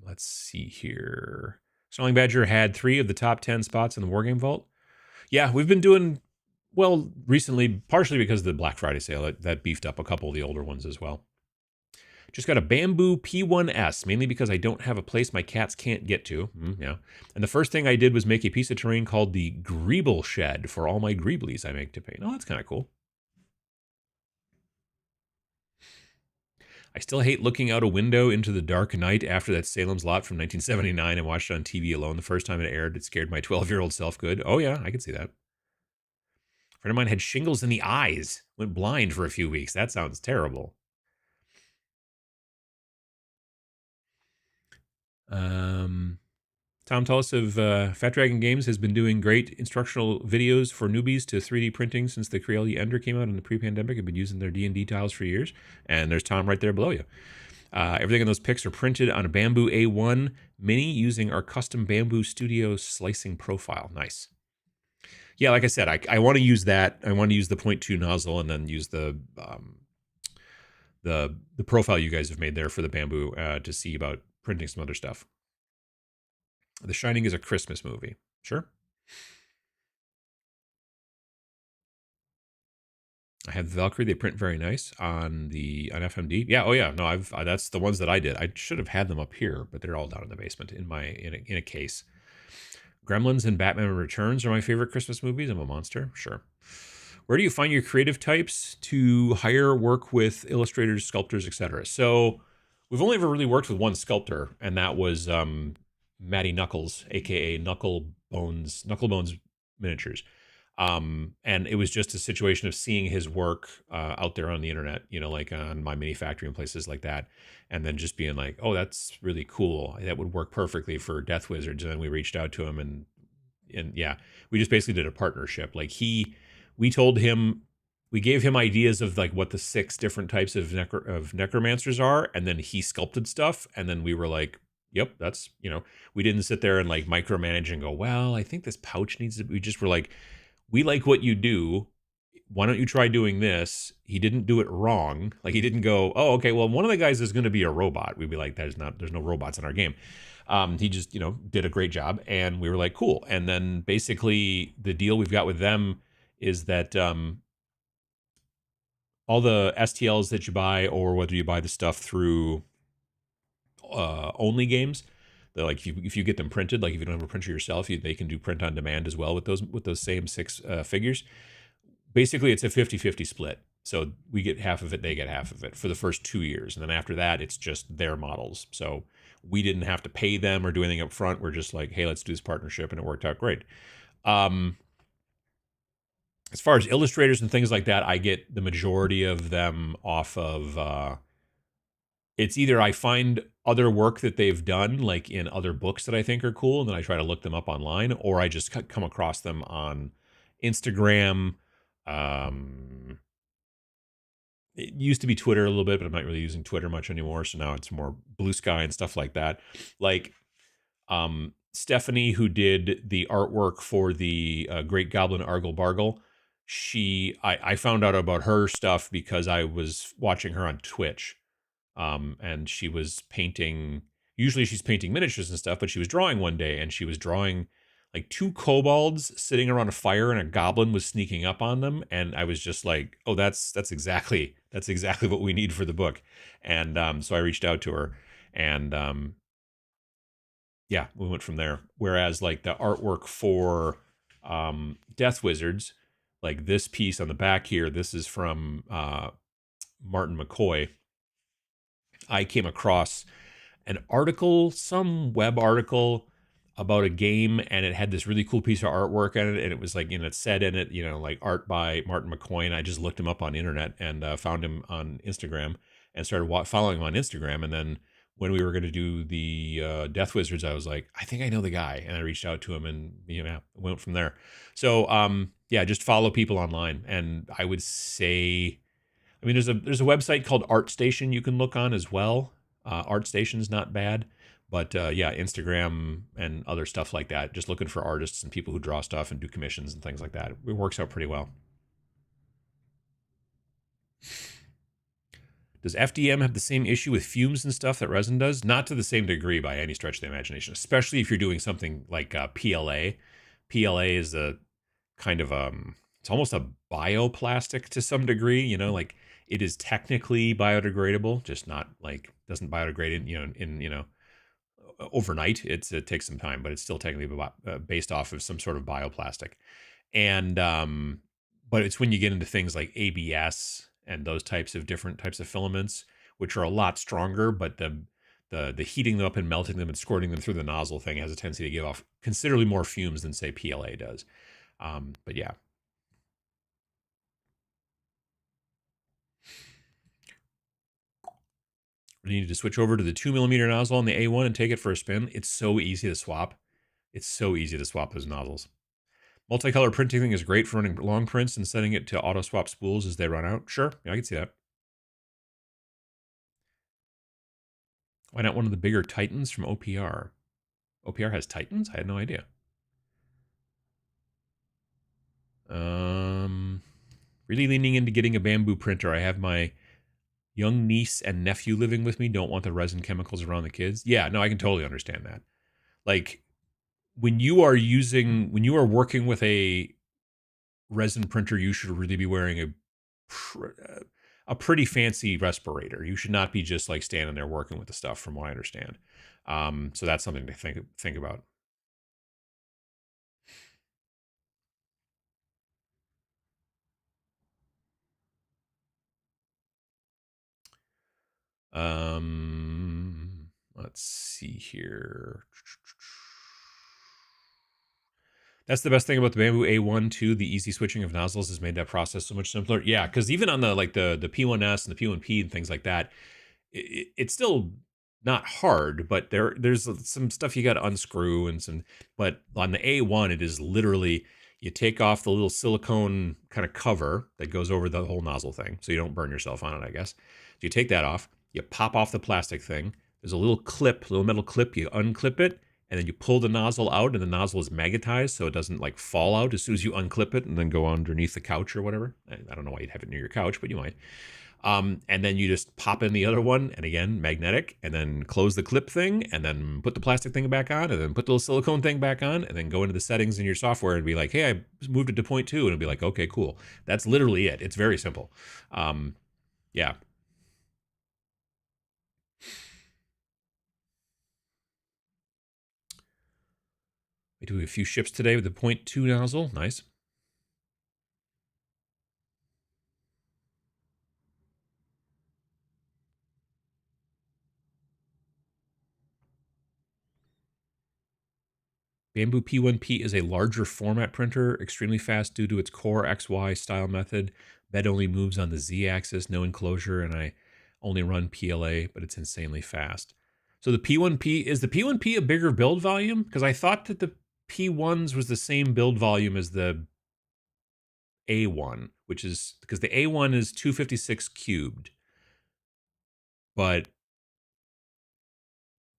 Let's see here. Snarling Badger had 3 of the top 10 spots in the Wargame Vault. Yeah, we've been doing well recently, partially because of the Black Friday sale. That beefed up a couple of the older ones as well. Just got a bamboo P1S, mainly because I don't have a place my cats can't get to. Yeah. And the first thing I did was make a piece of terrain called the Greeble Shed for all my Greeblies I make to paint. Oh, that's kind of cool. I still hate looking out a window into the dark night after that Salem's Lot from 1979 and watched it on TV alone. The first time it aired, it scared my 12-year-old self good. Oh, yeah, I can see that. A friend of mine had shingles in the eyes, went blind for a few weeks. That sounds terrible. Tom Tullis of Fat Dragon Games has been doing great instructional videos for newbies to 3D printing since the Creality Ender came out in the pre-pandemic. I've been using their D&D tiles for years. And there's Tom right there below you. Everything in those pics are printed on a Bamboo A1 Mini using our custom Bamboo Studio slicing profile. Nice. Yeah, like I said, I want to use that. I want to use the 0.2 nozzle and then use the profile you guys have made there for the Bamboo to see about printing some other stuff. The Shining is a Christmas movie. Sure. I have the Valkyrie. They print very nice on FMD. Yeah. Oh yeah. No, that's the ones that I did. I should have had them up here, but they're all down in the basement in a case. Gremlins and Batman Returns are my favorite Christmas movies. I'm a monster. Sure. Where do you find your creative types to hire, work with illustrators, sculptors, etc.? So we've only ever really worked with one sculptor, and that was Matty Knuckles, aka Knucklebones Miniatures. And it was just a situation of seeing his work out there on the internet, like on My Mini Factory and places like that, and then just being like, oh, that's really cool. That would work perfectly for Death Wizards. And then we reached out to him, and yeah, we just basically did a partnership. Like we told him, we gave him ideas of like what the 6 different types of necromancers are, and then he sculpted stuff, and then we were like, yep, that's, we didn't sit there and like micromanage and go, well, I think this pouch needs to, we just were like, we like what you do. Why don't you try doing this? He didn't do it wrong. Like he didn't go, oh, okay, well, one of the guys is going to be a robot. We'd be like, there's no robots in our game. He just, did a great job. And we were like, cool. And then basically the deal we've got with them is that all the STLs that you buy, or whether you buy the stuff through only games, they're like, if you get them printed, like if you don't have a printer yourself, they can do print on demand as well with those same 6 figures. Basically, it's a 50-50 split. So we get half of it, they get half of it for the first 2 years. And then after that, it's just their models. So we didn't have to pay them or do anything up front. We're just like, hey, let's do this partnership. And it worked out great. As far as illustrators and things like that, I get the majority of them off of, it's either I find other work that they've done, like in other books that I think are cool, and then I try to look them up online, or I just come across them on Instagram. It used to be Twitter a little bit, but I'm not really using Twitter much anymore. So now it's more Blue Sky and stuff like that. Like Stephanie, who did the artwork for the Great Goblin Argle Bargle, I found out about her stuff because I was watching her on Twitch. And she was painting, usually she's painting miniatures and stuff, but she was drawing one day, and she was drawing like 2 kobolds sitting around a fire, and a goblin was sneaking up on them. And I was just like, oh, that's exactly what we need for the book. And so I reached out to her, and yeah, we went from there. Whereas like the artwork for Death Wizards, like this piece on the back here, this is from Martin McCoy. I came across an article, some web article about a game, and it had this really cool piece of artwork in it, and it was like, it said in it, like art by Martin McCoy, and I just looked him up on the internet and found him on Instagram and started following him on Instagram, and then when we were going to do the Death Wizards, I was like, I think I know the guy, and I reached out to him, and went from there. So yeah, just follow people online, and I would say, I mean, there's a website called ArtStation you can look on as well. ArtStation's not bad, but yeah, Instagram and other stuff like that. Just looking for artists and people who draw stuff and do commissions and things like that. It works out pretty well. Does FDM have the same issue with fumes and stuff that resin does? Not to the same degree by any stretch of the imagination, especially if you're doing something like PLA. PLA is a kind of it's almost a bioplastic to some degree, like it is technically biodegradable, just not like doesn't biodegrade in overnight. It takes some time, but it's still technically based off of some sort of bioplastic. And but it's when you get into things like ABS and those different types of filaments, which are a lot stronger, but the heating them up and melting them and squirting them through the nozzle thing has a tendency to give off considerably more fumes than say PLA does. But yeah. We needed to switch over to the 2mm nozzle on the A1 and take it for a spin. It's so easy to swap. It's so easy to swap those nozzles. Multicolor printing thing is great for running long prints and setting it to auto swap spools as they run out. Sure, yeah, I can see that. Why not one of the bigger Titans from OPR? OPR has Titans? I had no idea. Really leaning into getting a bamboo printer. I have my young niece and nephew living with me. Don't want the resin chemicals around the kids. Yeah, no, I can totally understand that. Like when you are working with a resin printer, you should really be wearing a pretty fancy respirator. You should not be just like standing there working with the stuff, from what I understand. So that's something to think about. Let's see here. That's the best thing about the Bamboo A1 too. The easy switching of nozzles has made that process so much simpler. Yeah, because even on the P1S and the P1P and things like that, it's still not hard, but there's some stuff you got to unscrew and some. But on the A1, it is literally you take off the little silicone kind of cover that goes over the whole nozzle thing, so you don't burn yourself on it, I guess. So you take that off, you pop off the plastic thing. There's a little metal clip. You unclip it, and then you pull the nozzle out, and the nozzle is magnetized, so it doesn't like fall out as soon as you unclip it and then go underneath the couch or whatever. I don't know why you'd have it near your couch, but you might. And then you just pop in the other one, and again, magnetic, and then close the clip thing, and then put the plastic thing back on, and then put the little silicone thing back on, and then go into the settings in your software and be like, hey, I moved it to 0.2, and it'll be like, okay, cool. That's literally it. It's very simple. Yeah. We do a few ships today with the 0.2 nozzle. Nice. Bamboo P1P is a larger format printer, extremely fast due to its core XY style method. Bed only moves on the Z axis, no enclosure, and I only run PLA, but it's insanely fast. So the P1P, is the P1P a bigger build volume? Because I thought that the P1s was the same build volume as the A1, which is because the A1 is 256 cubed, but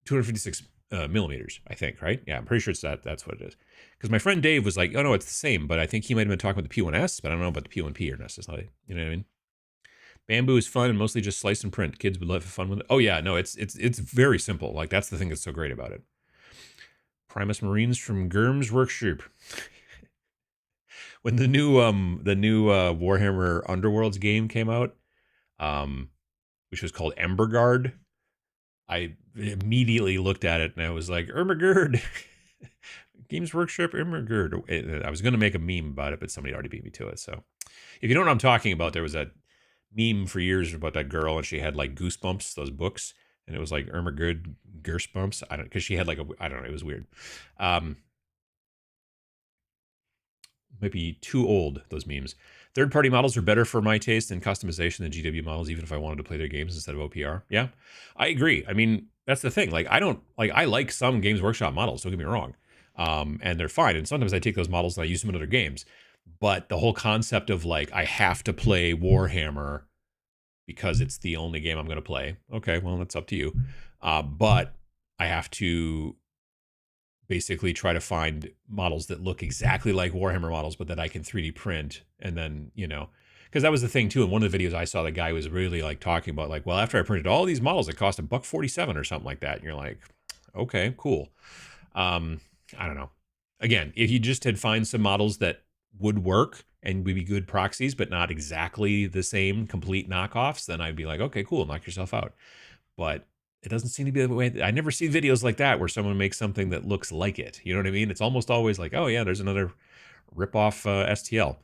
256 millimeters, I think, right? Yeah, I'm pretty sure it's that's what it is. Because my friend Dave was like, oh no, it's the same, but I think he might have been talking about the P1S, but I don't know about the P1P or necessarily. You know what I mean? Bamboo is fun and mostly just slice and print. Kids would love fun with it. Oh yeah, no, it's very simple. Like that's the thing that's so great about it. Primus Marines from Gurm's Workshop. When the new Warhammer Underworlds game came out, which was called Emberguard, I immediately looked at it and I was like, Ermagerd. Games Workshop, Ermagerd. I was going to make a meme about it, but somebody already beat me to it. So if you know what I'm talking about, there was a meme for years about that girl and she had like Goosebumps, those books. And it was like Ermagerd Goosebumps. Because she had like I don't know, it was weird. Might be too old, those memes. Third-party models are better for my taste in customization than GW models, even if I wanted to play their games instead of OPR. Yeah, I agree. I mean, that's the thing. Like, I like some Games Workshop models, don't get me wrong. And they're fine. And sometimes I take those models and I use them in other games. But the whole concept of like, I have to play Warhammer because it's the only game I'm going to play. Okay, well, that's up to you. But I have to basically try to find models that look exactly like Warhammer models, but that I can 3D print. And then, because that was the thing too. In one of the videos I saw, the guy was really like talking about like, well, after I printed all these models, it cost $147 or something like that. And you're like, okay, cool. I don't know. Again, if you just had find some models that would work and would be good proxies, but not exactly the same complete knockoffs, then I'd be like, okay, cool, knock yourself out. But it doesn't seem to be the way. I never see videos like that where someone makes something that looks like it. You know what I mean? It's almost always like, oh yeah, there's another rip-off STL.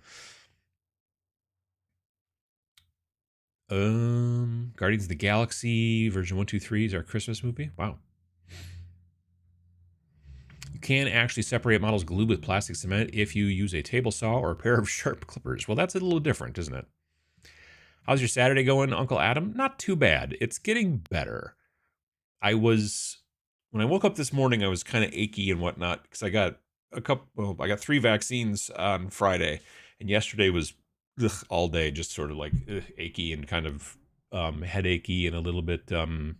Guardians of the Galaxy version 123 is our Christmas movie. Wow. You can actually separate models glued with plastic cement if you use a table saw or a pair of sharp clippers. Well, that's a little different, isn't it? How's your Saturday going, Uncle Adam? Not too bad. It's getting better. When I woke up this morning, I was kind of achy and whatnot because I got I got 3 vaccines on Friday, and yesterday was all day, just sort of like achy and kind of headachy and a little bit of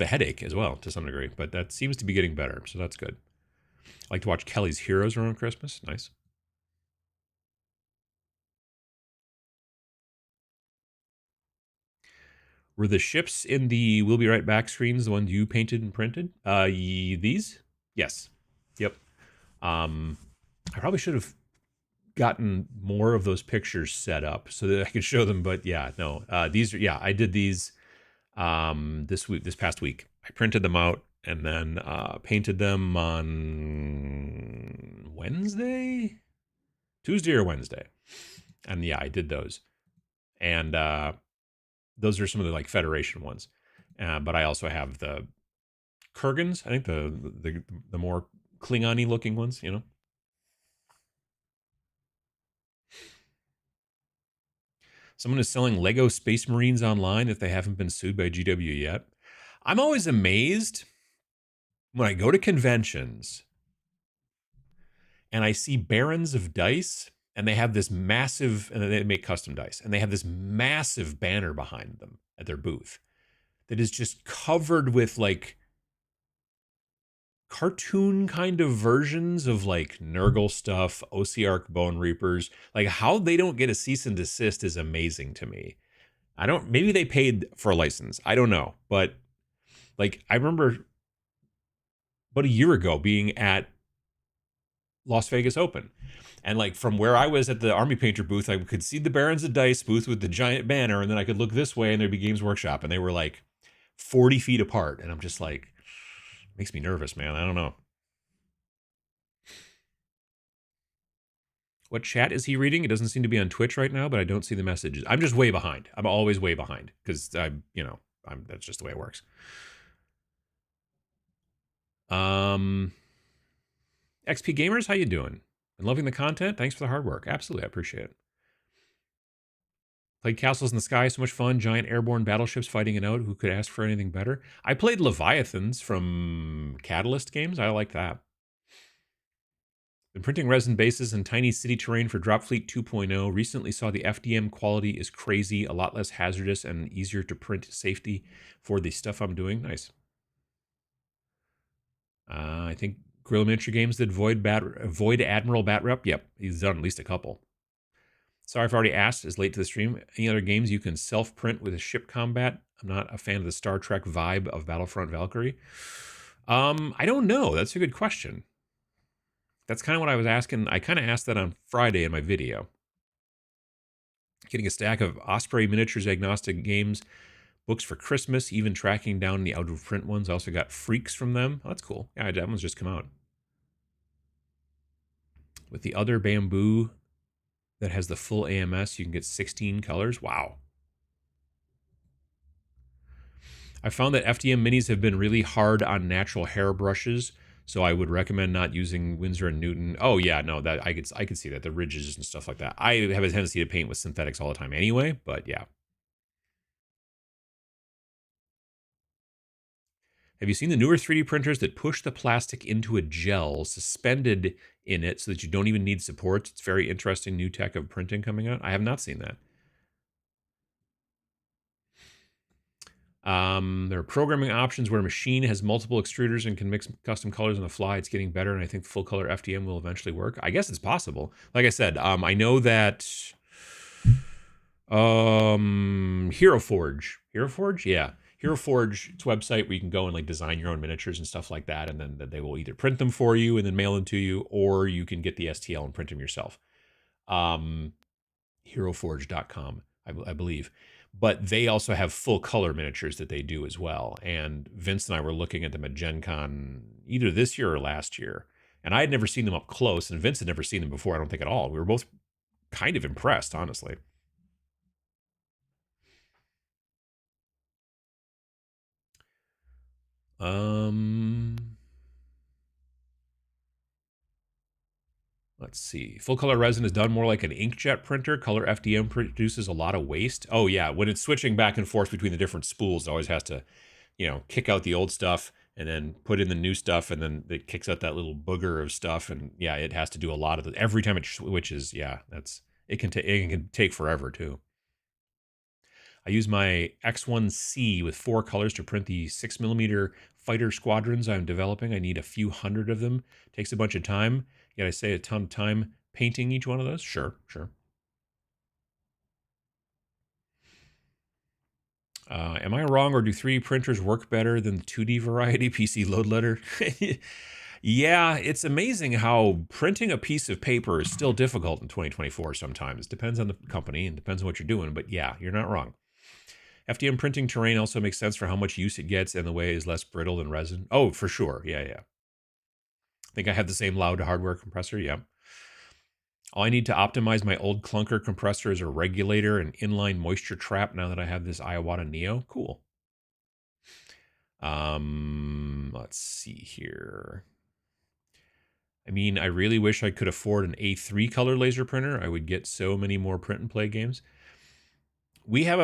a headache as well to some degree, but that seems to be getting better, so that's good. I like to watch Kelly's Heroes around Christmas. Nice. Were the ships in the We'll Be Right Back screens the ones you painted and printed? These? Yes. Yep. I probably should have gotten more of those pictures set up so that I could show them, but yeah, no. These are, yeah, I did these this past week. I printed them out and then painted them on Tuesday or Wednesday. And yeah, I did those. And those are some of the like Federation ones. But I also have the Kurgans, I think the more Klingon-y looking ones, Someone is selling Lego Space Marines online if they haven't been sued by GW yet. I'm always amazed when I go to conventions and I see Barons of Dice and they have this massive, and they make custom dice, and they have this massive banner behind them at their booth that is just covered with like cartoon kind of versions of like Nurgle stuff, Ossiarch Bone Reapers. Like how they don't get a cease and desist is amazing to me. Maybe they paid for a license. I don't know. But like I remember about a year ago being at Las Vegas Open. And like from where I was at the Army Painter booth, I could see the Barons of Dice booth with the giant banner, and then I could look this way and there'd be Games Workshop, and they were like 40 feet apart. And I'm just like, makes me nervous, man. I don't know. What chat is he reading? It doesn't seem to be on Twitch right now, but I don't see the messages. I'm just way behind. I'm always way behind because that's just the way it works. XP Gamers, how you doing? And loving the content? Thanks for the hard work. Absolutely, I appreciate it. Played Castles in the Sky, so much fun. Giant airborne battleships fighting it out. Who could ask for anything better? I played Leviathans from Catalyst Games. I like that. Been printing resin bases and tiny city terrain for Dropfleet 2.0. Recently saw the FDM quality is crazy, a lot less hazardous and easier to print safety for the stuff I'm doing. Nice. I think Guerrilla Miniature Games did Void Admiral Bat Rep. Yep, he's done at least a couple. Sorry if I already asked, it's late to the stream. Any other games you can self-print with a ship combat? I'm not a fan of the Star Trek vibe of Battlefront Valkyrie. I don't know. That's a good question. That's kind of what I was asking. I kind of asked that on Friday in my video. Getting a stack of Osprey Miniatures Agnostic Games books for Christmas, even tracking down the out-of-print ones. I also got Freaks from them. Oh, that's cool. Yeah, that one's just come out. With the other bamboo that has the full AMS, you can get 16 colors. Wow. I found that FDM minis have been really hard on natural hair brushes, So I would recommend not using Winsor and Newton. Oh yeah, no, that I could see that, the ridges and stuff like that. I have a tendency to paint with synthetics all the time anyway, but yeah. Have you seen the newer 3D printers that push the plastic into a gel suspended in it so that you don't even need supports? It's very interesting new tech of printing coming out. I have not seen that. There are programming options where a machine has multiple extruders and can mix custom colors on the fly. It's getting better, and I think full color FDM will eventually work. I guess it's possible. Like I said, I know that Hero Forge. Hero Forge? Yeah. Hero Forge's website where you can go and like design your own miniatures and stuff like that, and then they will either print them for you and then mail them to you, or you can get the STL and print them yourself. Heroforge.com, I believe. But they also have full color miniatures that they do as well. And Vince and I were looking at them at Gen Con either this year or last year. And I had never seen them up close, and Vince had never seen them before, I don't think at all. We were both kind of impressed, honestly. Let's see. Full color resin is done more like an inkjet printer. Color FDM produces a lot of waste. Oh yeah, when it's switching back and forth between the different spools, it always has to, kick out the old stuff and then put in the new stuff, and then it kicks out that little booger of stuff. And yeah, it has to do a lot of it every time it switches. Yeah, it can take forever too. I use my X1C with 4 colors to print the 6mm fighter squadrons I'm developing. I need a few hundred of them. Takes a bunch of time. Yet I say a ton of time painting each one of those. Sure. Am I wrong, or do 3D printers work better than the 2D variety? PC load letter. Yeah, it's amazing how printing a piece of paper is still difficult in 2024 sometimes. Depends on the company and depends on what you're doing. But yeah, you're not wrong. FDM printing terrain also makes sense for how much use it gets and the way it is less brittle than resin. Oh, for sure. Yeah. I think I have the same loud hardware compressor. Yeah. All I need to optimize my old clunker compressor is a regulator and inline moisture trap now that I have this Iwata Neo. Cool. Let's see here. I mean, I really wish I could afford an A3 color laser printer. I would get so many more print and play games. We have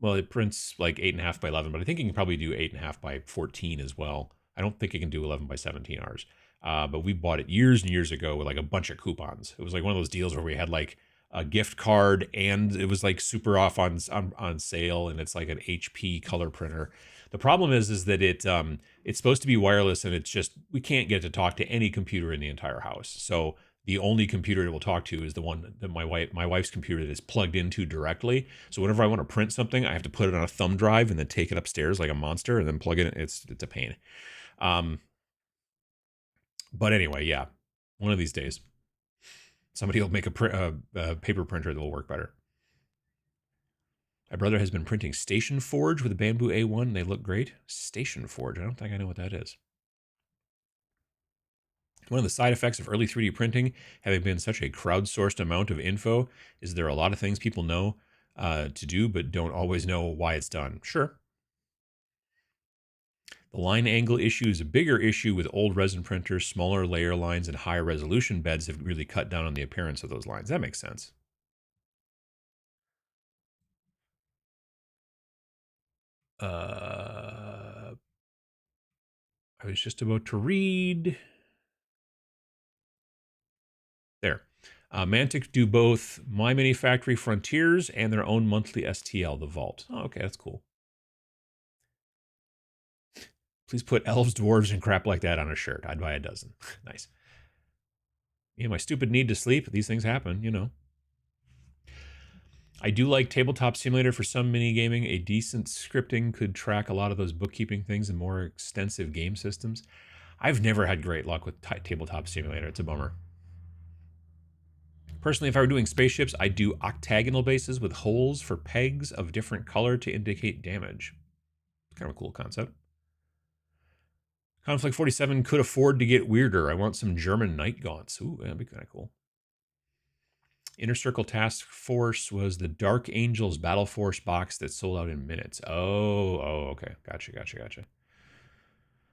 it prints like 8.5 by 11, but I think you can probably do 8.5 by 14 as well. I don't think it can do 11 by 17 hours. But we bought it years and years ago with like a bunch of coupons. It was like one of those deals where we had like a gift card and it was like super off on sale, and it's like an HP color printer. The problem is that it's supposed to be wireless, and it's just, we can't get to talk to any computer in the entire house. So the only computer it will talk to is the one that my wife's computer that is plugged into directly. So whenever I want to print something, I have to put it on a thumb drive and then take it upstairs like a monster and then plug it in. It's a pain. But anyway, yeah, one of these days, somebody will make a paper printer that will work better. My brother has been printing Station Forge with a Bamboo A1. They look great. Station Forge. I don't think I know what that is. One of the side effects of early 3D printing, having been such a crowdsourced amount of info, is there are a lot of things people know to do, but don't always know why it's done. Sure. The line angle issue is a bigger issue with old resin printers. Smaller layer lines and higher resolution beds have really cut down on the appearance of those lines. That makes sense. I was just about to read. There. Mantic do both My Mini Factory Frontiers and their own monthly STL, The Vault. Oh, okay, that's cool. Please put elves, dwarves, and crap like that on a shirt. I'd buy a dozen. Nice. Yeah, my stupid need to sleep. These things happen, you know. I do like Tabletop Simulator for some mini gaming. A decent scripting could track a lot of those bookkeeping things in more extensive game systems. I've never had great luck with Tabletop Simulator. It's a bummer. Personally, if I were doing spaceships, I'd do octagonal bases with holes for pegs of different color to indicate damage. Kind of a cool concept. Conflict 47 could afford to get weirder. I want some German night gaunts. Ooh, that'd be kind of cool. Inner Circle Task Force was the Dark Angels Battle Force box that sold out in minutes. Oh, okay. Gotcha.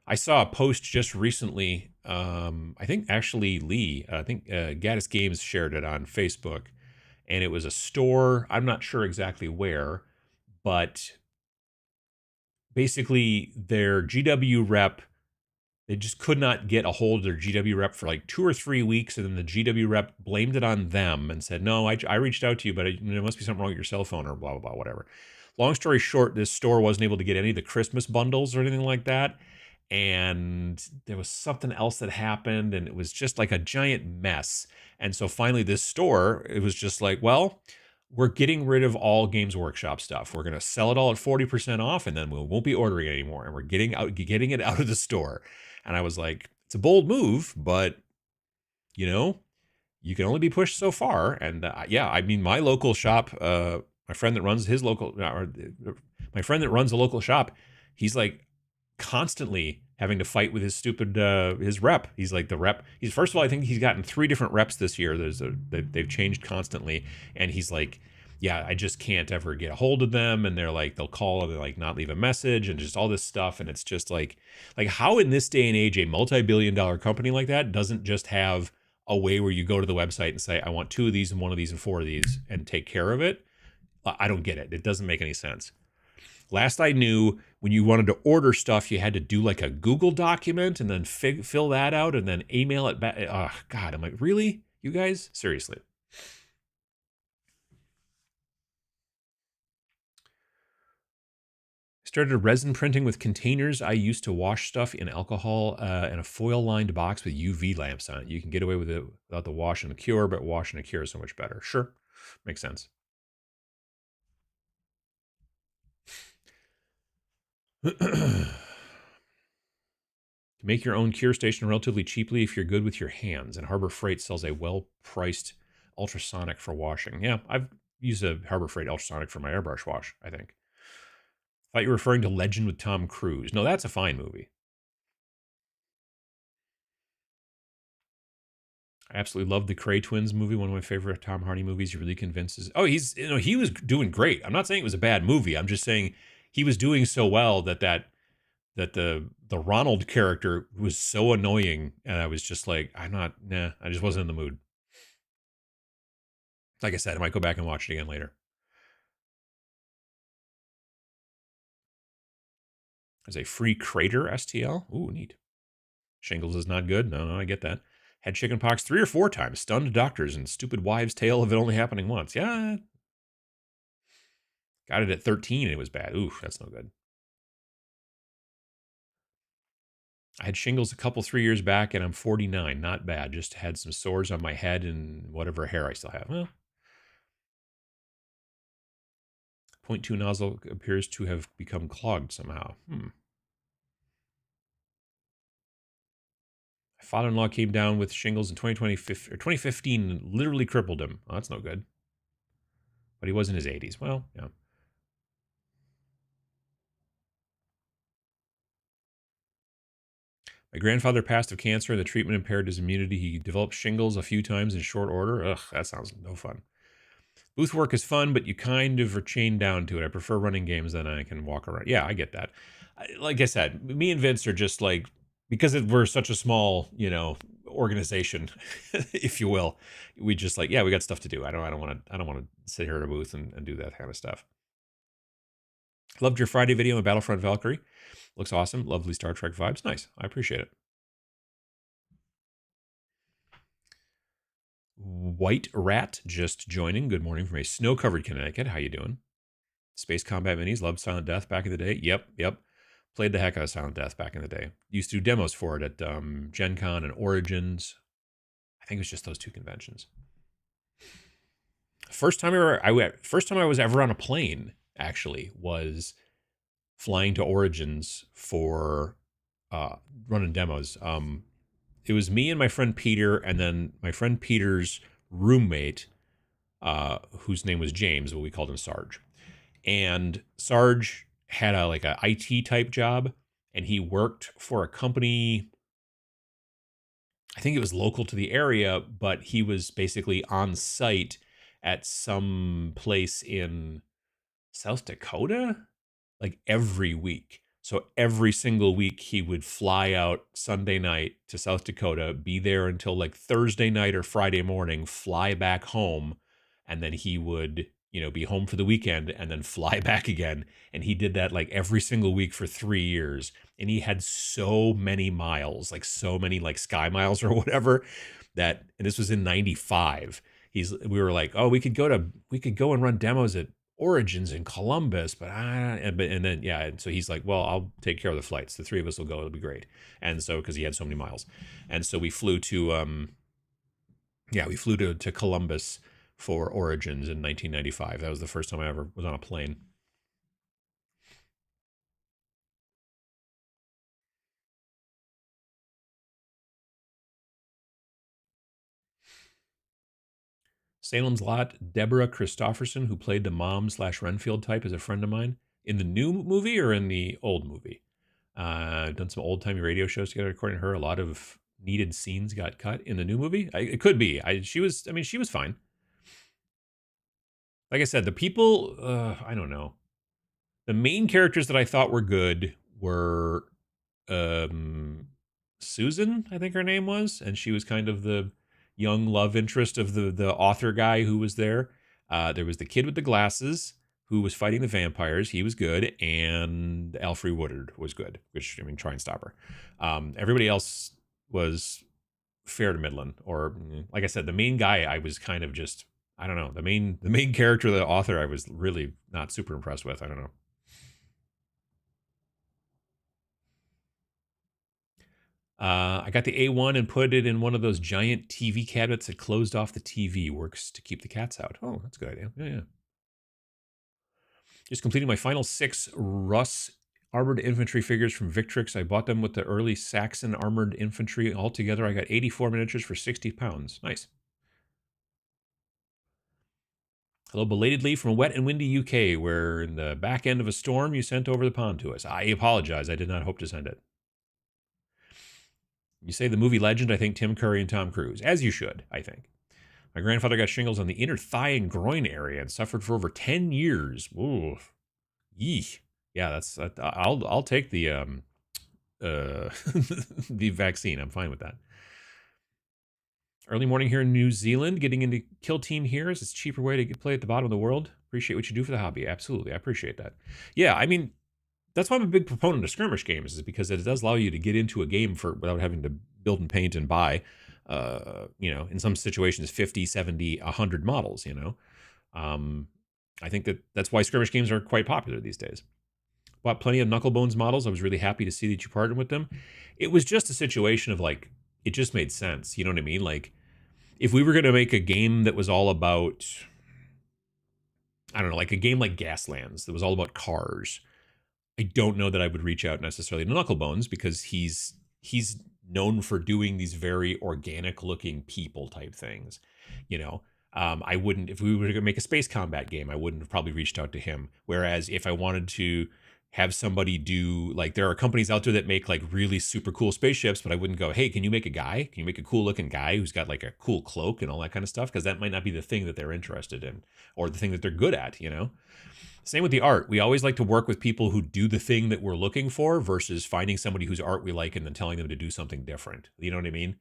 I saw a post just recently. I think actually Lee, I think Gaddis Games shared it on Facebook, and it was a store. I'm not sure exactly where, but basically their GW rep, they just could not get a hold of their GW rep for like 2 or 3 weeks, and then the GW rep blamed it on them and said, "No, I reached out to you, but there must be something wrong with your cell phone or blah blah blah, whatever." Long story short, this store wasn't able to get any of the Christmas bundles or anything like that, and there was something else that happened, and it was just like a giant mess. And so finally, this store, it was just like, well, we're getting rid of all Games Workshop stuff. We're going to sell it all at 40% off, and then we won't be ordering it anymore. And we're getting it out of the store. And I was like, it's a bold move, but you know, you can only be pushed so far. And yeah, I mean, my local shop, my friend that runs his local, or my friend that runs a local shop, he's like constantly having to fight with his stupid his rep. He's like the rep. He's first of all, I think he's gotten 3 different reps this year. They've changed constantly, and he's like, yeah, I just can't ever get a hold of them, and they're like, they'll call and like not leave a message and just all this stuff, and it's just like how in this day and age a multi-billion-dollar company like that doesn't just have a way where you go to the website and say, I want 2 of these and 1 of these and 4 of these and take care of it. I don't get it. It doesn't make any sense. Last I knew, when you wanted to order stuff, you had to do like a Google document and then fill that out and then email it back. Oh, God, I'm like, really? You guys? Seriously. Started resin printing with containers I used to wash stuff in alcohol in a foil-lined box with UV lamps on it. You can get away with it without the wash and the cure, but wash and the cure is so much better. Sure, makes sense. To make your own cure station relatively cheaply if you're good with your hands, and Harbor Freight sells a well-priced ultrasonic for washing. Yeah, I've used a Harbor Freight ultrasonic for my airbrush wash, I think. I thought you were referring to Legend with Tom Cruise. No, that's a fine movie. I absolutely love the Cray Twins movie, one of my favorite Tom Hardy movies. He really convinces. Oh, he was doing great. I'm not saying it was a bad movie. I'm just saying he was doing so well that the Ronald character was so annoying, and I was just like, I just wasn't in the mood. Like I said, I might go back and watch it again later. There's a free Crater STL. Ooh, neat. Shingles is not good. No, I get that. Had chickenpox 3 or 4 times. Stunned doctors and stupid wives' tale of it only happening once. Yeah. Got it at 13 and it was bad. Ooh, that's no good. I had shingles a couple 3 years back and I'm 49. Not bad. Just had some sores on my head and whatever hair I still have. Well, point 0.2 nozzle appears to have become clogged somehow. My father-in-law came down with shingles in 2015 and literally crippled him. Oh, that's no good. But he was in his 80s. Well, yeah. My grandfather passed of cancer and the treatment impaired his immunity. He developed shingles a few times in short order. Ugh, that sounds no fun. Booth work is fun, but you kind of are chained down to it. I prefer running games than I can walk around. Yeah, I get that. Like I said, me and Vince are just like, because we're such a small, organization, if you will. We just like, yeah, we got stuff to do. I don't want to sit here at a booth and do that kind of stuff. Loved your Friday video on Battlefront Valkyrie. Looks awesome. Lovely Star Trek vibes. Nice. I appreciate it. White Rat just joining. Good morning from a snow-covered Connecticut. How you doing? Space Combat Minis. Loved Silent Death back in the day. Yep. Played the heck out of Silent Death back in the day. Used to do demos for it at Gen Con and Origins. I think it was just those 2 conventions. First time I was ever on a plane, actually, was flying to Origins for running demos. It was me and my friend Peter, and then my friend Peter's roommate, whose name was James, but we called him Sarge. And Sarge had a IT type job, and he worked for a company. I think it was local to the area, but he was basically on site at some place in South Dakota, like every week. So every single week he would fly out Sunday night to South Dakota, be there until like Thursday night or Friday morning, fly back home, and then he would, be home for the weekend and then fly back again. And he did that like every single week for 3 years. And he had so many miles, like so many like sky miles or whatever, and this was in 95. We were like, oh, we could go and run demos at Origins in Columbus, and then yeah, and so he's like, well, I'll take care of the flights. The three of us will go. It'll be great. And so because he had so many miles, and so we flew to Columbus for Origins in 1995. That was the first time I ever was on a plane. Salem's Lot, Deborah Christofferson, who played the mom / Renfield type, is a friend of mine. In the new movie or in the old movie? I've done some old timey radio shows together. According to her, a lot of needed scenes got cut in the new movie. It could be. She was fine. Like I said, the people, I don't know. The main characters that I thought were good were Susan, I think her name was, and she was kind of the young love interest of the author guy who was there. There was the kid with the glasses who was fighting the vampires. He was good, and Alfre Woodard was good, which, try and stop her. Everybody else was fair to middling, or like I said, the main guy, I was kind of just, I don't know, the main character, the author, I was really not super impressed with. I don't know. I got the A1 and put it in one of those giant TV cabinets that closed off the TV. Works to keep the cats out. Oh, that's a good idea. Yeah. Just completing my final 6 Russ armored infantry figures from Victrix. I bought them with the early Saxon armored infantry. Altogether, I got 84 miniatures for £60. Nice. Hello, belatedly from wet and windy UK, where in the back end of a storm you sent over the pond to us. I apologize. I did not hope to send it. You say the movie legend, I think Tim Curry and Tom Cruise, as you should, I think. My grandfather got shingles on the inner thigh and groin area and suffered for over 10 years. Ooh, yee. Yeah, I'll take the the vaccine. I'm fine with that. Early morning here in New Zealand, getting into Kill Team here is a cheaper way to play at the bottom of the world. Appreciate what you do for the hobby. Absolutely, I appreciate that. Yeah, that's why I'm a big proponent of skirmish games, is because it does allow you to get into a game without having to build and paint and buy, in some situations, 50, 70, 100 models, I think that's why skirmish games are quite popular these days. Bought plenty of Knucklebones models. I was really happy to see that you partnered with them. It was just a situation of like, it just made sense. You know what I mean? Like, if we were going to make a game that was all about, I don't know, like a game like Gaslands that was all about cars, I don't know that I would reach out necessarily to Knucklebones, because he's known for doing these very organic looking people type things. I wouldn't, if we were going to make a space combat game, I wouldn't have probably reached out to him. Whereas if I wanted to have somebody do, like, there are companies out there that make like really super cool spaceships, but I wouldn't go, hey, can you make a guy? Can you make a cool looking guy who's got like a cool cloak and all that kind of stuff? Because that might not be the thing that they're interested in, or the thing that they're good at, Same with the art. We always like to work with people who do the thing that we're looking for versus finding somebody whose art we like and then telling them to do something different. You know what I mean?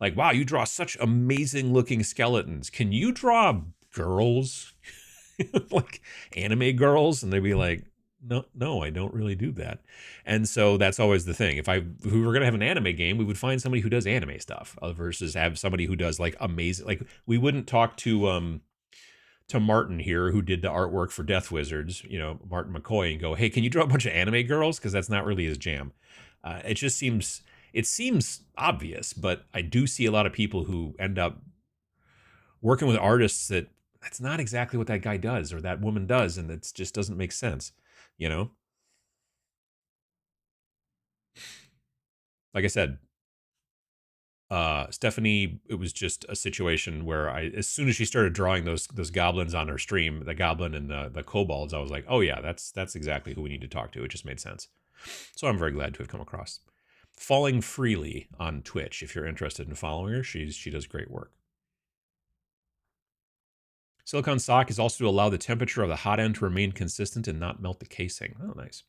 Like, wow, you draw such amazing looking skeletons. Can you draw girls? Like anime girls? And they'd be like, no, I don't really do that. And so that's always the thing. If we were going to have an anime game, we would find somebody who does anime stuff versus have somebody who does like amazing, like we wouldn't talk to Martin here, who did the artwork for Death Wizards, Martin McCoy, and go, hey, can you draw a bunch of anime girls? Because that's not really his jam. It seems obvious, but I do see a lot of people who end up working with artists that's not exactly what that guy does or that woman does, and it just doesn't make sense, Like I said, Stephanie, it was just a situation where as soon as she started drawing those goblins on her stream, the goblin and the kobolds, I was like, oh yeah, that's exactly who we need to talk to. It just made sense. So I'm very glad to have come across Falling Freely on Twitch. If you're interested in following her, she does great work. Silicon sock is also to allow the temperature of the hot end to remain consistent and not melt the casing. Oh, nice.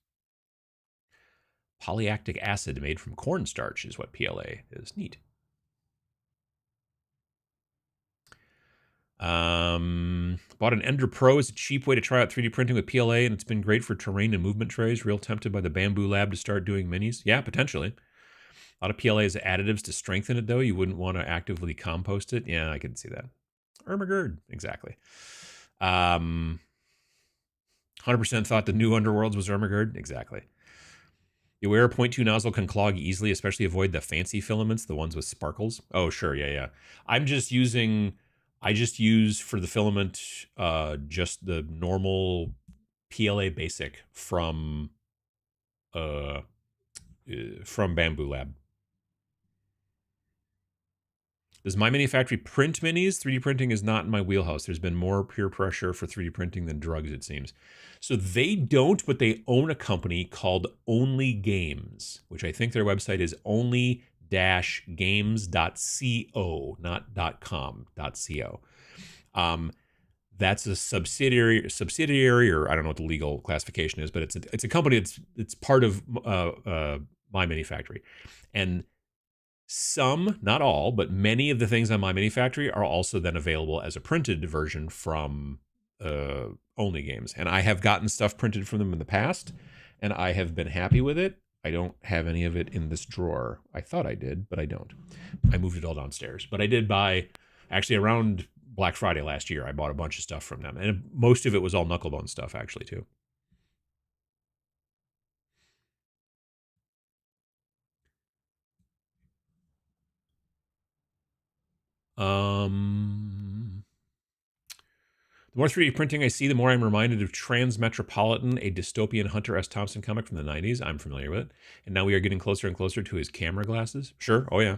Polyactic acid made from cornstarch is what PLA is. Neat. Bought an Ender Pro as a cheap way to try out 3D printing with PLA, and it's been great for terrain and movement trays. Real tempted by the Bamboo Lab to start doing minis. Yeah, potentially. A lot of PLA is additives to strengthen it, though. You wouldn't want to actively compost it. Yeah, I can see that. Ermagerd, exactly. 100% thought the new Underworlds was Ermagerd. Exactly. The Aware 0.2 nozzle can clog easily, especially avoid the fancy filaments, the ones with sparkles. Oh, sure, yeah. I just use for the filament just the normal PLA basic from Bamboo Lab. Does My Mini Factory print minis? 3D printing is not in my wheelhouse. There's been more peer pressure for 3D printing than drugs, it seems. So they don't, but they own a company called Only Games, which I think their website is only-games.co, not .com.co. That's a subsidiary, or I don't know what the legal classification is, but it's a company it's part of My Mini Factory. And some, not all, but many of the things on My Mini Factory are also then available as a printed version from Only Games. And I have gotten stuff printed from them in the past, and I have been happy with it. I don't have any of it in this drawer. I thought I did, but I don't. I moved it all downstairs. But I did buy, actually around Black Friday last year, I bought a bunch of stuff from them. And most of it was all Knucklebone stuff, actually, too. The more 3D printing I see, the more I'm reminded of Transmetropolitan, a dystopian Hunter S. Thompson comic from the 90s. I'm familiar with it. And now we are getting closer and closer to his camera glasses. Sure. Oh, yeah.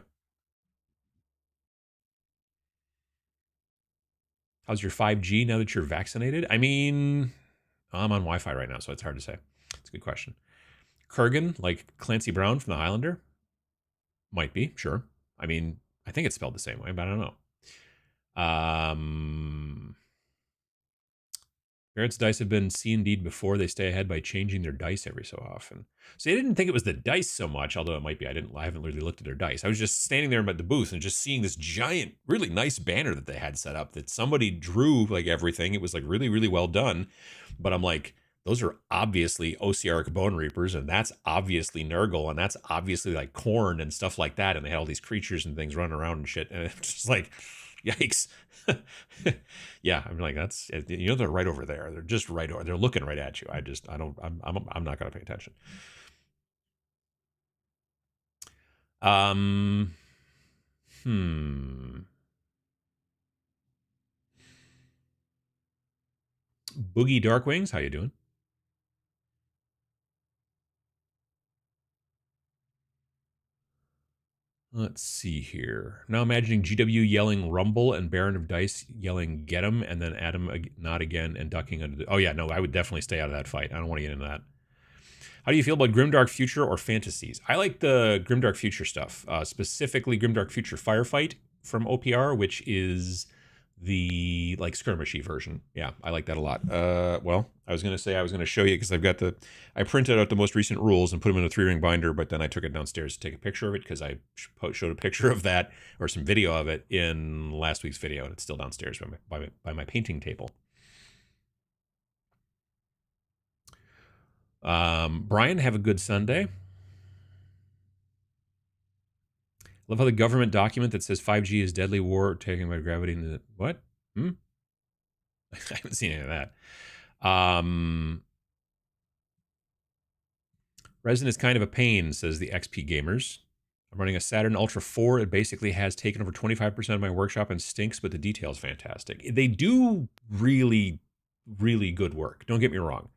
How's your 5G now that you're vaccinated? I mean, I'm on Wi-Fi right now, so it's hard to say. It's a good question. Kurgan, like Clancy Brown from The Highlander? Might be, sure. I mean, I think it's spelled the same way, but I don't know. Parents' dice have been C&D'd before. They stay ahead by changing their dice every so often. So I didn't think it was the dice so much, although it might be. I haven't really looked at their dice. I was just standing there at the booth and just seeing this giant, really nice banner that they had set up that somebody drew like everything. It was like really, really well done. But I'm like, those are obviously Osiark Bone Reapers, and that's obviously Nurgle, and that's obviously like Khorne and stuff like that. And they had all these creatures and things running around and shit. And it's just like, yikes. Yeah, I'm like, that's, they're right over there. They're just right over. They're looking right at you. I'm not going to pay attention. Boogie Darkwings, how you doing? Let's see here. Now imagining GW yelling Rumble and Baron of Dice yelling Get him, and then Adam not again and ducking under the... Oh yeah, no, I would definitely stay out of that fight. I don't want to get into that. How do you feel about Grimdark Future or Fantasies? I like the Grimdark Future stuff, specifically Grimdark Future Firefight from OPR, which is the like skirmishy version. Yeah, I like that a lot. Well, I was going to show you because I printed out the most recent rules and put them in a 3-ring binder, but then I took it downstairs to take a picture of it because I showed a picture of that or some video of it in last week's video, and it's still downstairs by my painting table. Brian, have a good Sunday. Love how the government document that says 5G is deadly war taken by gravity into the... What? I haven't seen any of that. Resin is kind of a pain, says the XP Gamers. I'm running a Saturn Ultra 4. It basically has taken over 25% of my workshop and stinks, but the detail's fantastic. They do really, really good work. Don't get me wrong.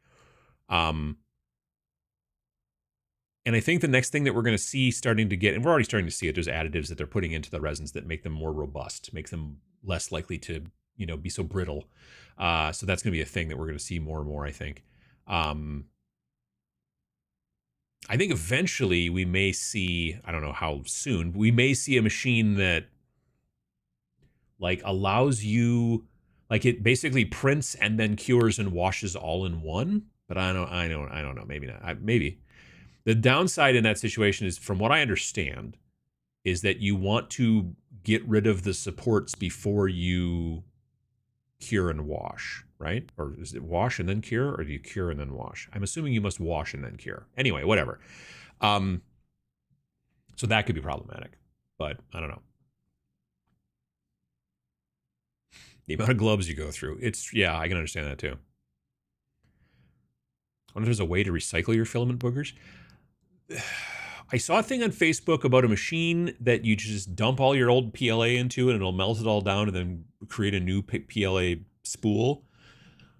And I think the next thing that we're going to see starting to get, and we're already starting to see it, there's additives that they're putting into the resins that make them more robust, make them less likely to, be so brittle. So that's going to be a thing that we're going to see more and more, I think. I think eventually we may see, I don't know how soon, we may see a machine that like allows you, like it basically prints and then cures and washes all in one. But I don't know. Maybe not. Maybe. The downside in that situation is, from what I understand, is that you want to get rid of the supports before you cure and wash, right? Or is it wash and then cure, or do you cure and then wash? I'm assuming you must wash and then cure. Anyway, whatever. So that could be problematic, but I don't know. The amount of gloves you go through. Yeah, I can understand that too. I wonder if there's a way to recycle your filament boogers. I saw a thing on Facebook about a machine that you just dump all your old PLA into and it'll melt it all down and then create a new PLA spool,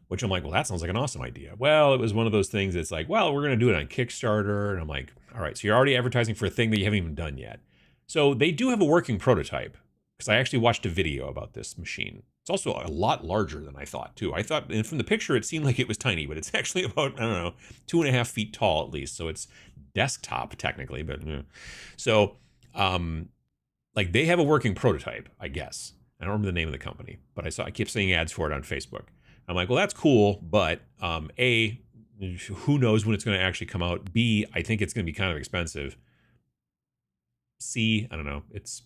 which I'm like, well, that sounds like an awesome idea. Well, it was one of those things that's like, well, we're going to do it on Kickstarter. And I'm like, all right, so you're already advertising for a thing that you haven't even done yet. So they do have a working prototype, because I actually watched a video about this machine. It's also a lot larger than I thought, too. I thought, and from the picture, it seemed like it was tiny, but it's actually about, I don't know, 2.5 feet tall at least. So it's desktop technically, but so like they have a working prototype, I guess. I don't remember the name of the company, but I kept seeing ads for it on Facebook. I'm like, well, that's cool, but A, who knows when it's going to actually come out? B, I think it's going to be kind of expensive. C, I don't know. It's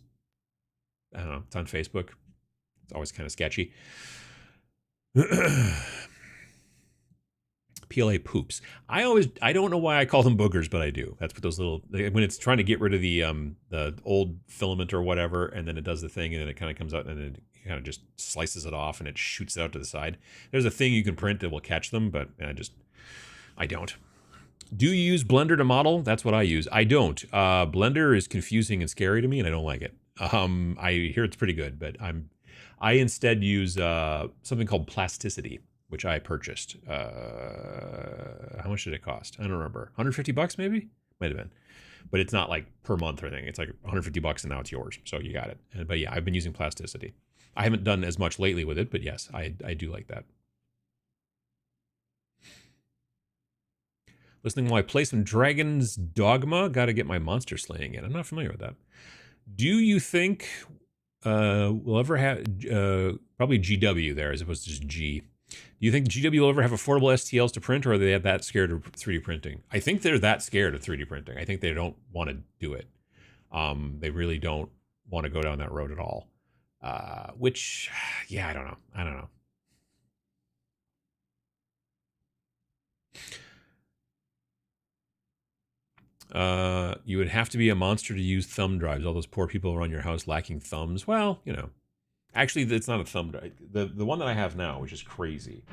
on Facebook. It's always kind of sketchy. PLA poops. I don't know why I call them boogers, but I do. That's what those little, when it's trying to get rid of the old filament or whatever, and then it does the thing, and then it kind of comes out, and then it kind of just slices it off, and it shoots it out to the side. There's a thing you can print that will catch them, but I don't. Do you use Blender to model? That's what I use. I don't. Blender is confusing and scary to me, and I don't like it. I hear it's pretty good, but I instead use something called Plasticity, which I purchased. How much did it cost? I don't remember. $150 maybe? Might have been. But it's not like per month or anything. It's like $150 and now it's yours. So you got it. But yeah, I've been using Plasticity. I haven't done as much lately with it, but yes, I do like that. Listening while I play some Dragon's Dogma. Got to get my monster slaying in. I'm not familiar with that. Do you think we'll ever have, probably GW there as opposed to just G. Do you think GW will ever have affordable STLs to print, or are they that scared of 3D printing? I think they're that scared of 3D printing. I think they don't want to do it. They really don't want to go down that road at all. Which, yeah, I don't know. You would have to be a monster to use thumb drives. All those poor people around your house lacking thumbs. Well, you know. Actually, it's not a thumb drive. The one that I have now, which is crazy.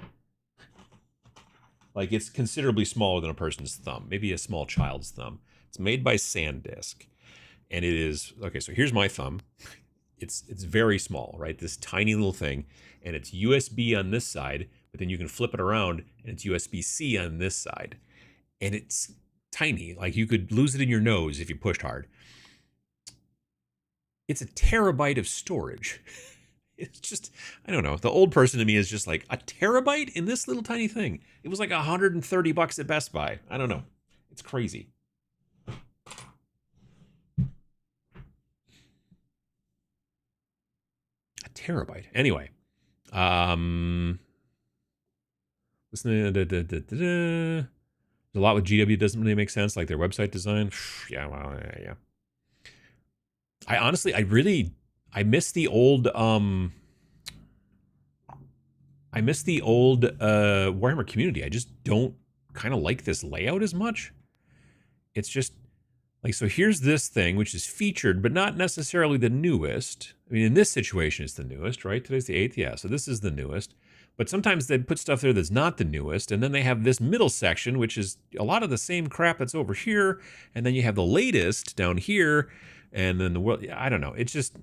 Like, it's considerably smaller than a person's thumb. Maybe a small child's thumb. It's made by SanDisk. And it is... Okay, so here's my thumb. It's very small, right? This tiny little thing. And it's USB on this side. But then you can flip it around, and it's USB-C on this side. And it's tiny. Like, you could lose it in your nose if you pushed hard. It's a terabyte of storage. It's just, I don't know. The old person to me is just like, a terabyte in this little tiny thing. It was like $130 at Best Buy. I don't know. It's crazy. A terabyte. Anyway. Listening to there's a lot with GW doesn't really make sense, like their website design. Yeah, well, yeah. I honestly, I miss the old Warhammer Community. I just don't kind of like this layout as much. It's just like, so here's this thing, which is featured, but not necessarily the newest. I mean, in this situation, it's the newest, right? Today's the 8th. Yeah. So this is the newest, but sometimes they put stuff there that's not the newest. And then they have this middle section, which is a lot of the same crap that's over here. And then you have the latest down here. And then the world, I don't know. It's just,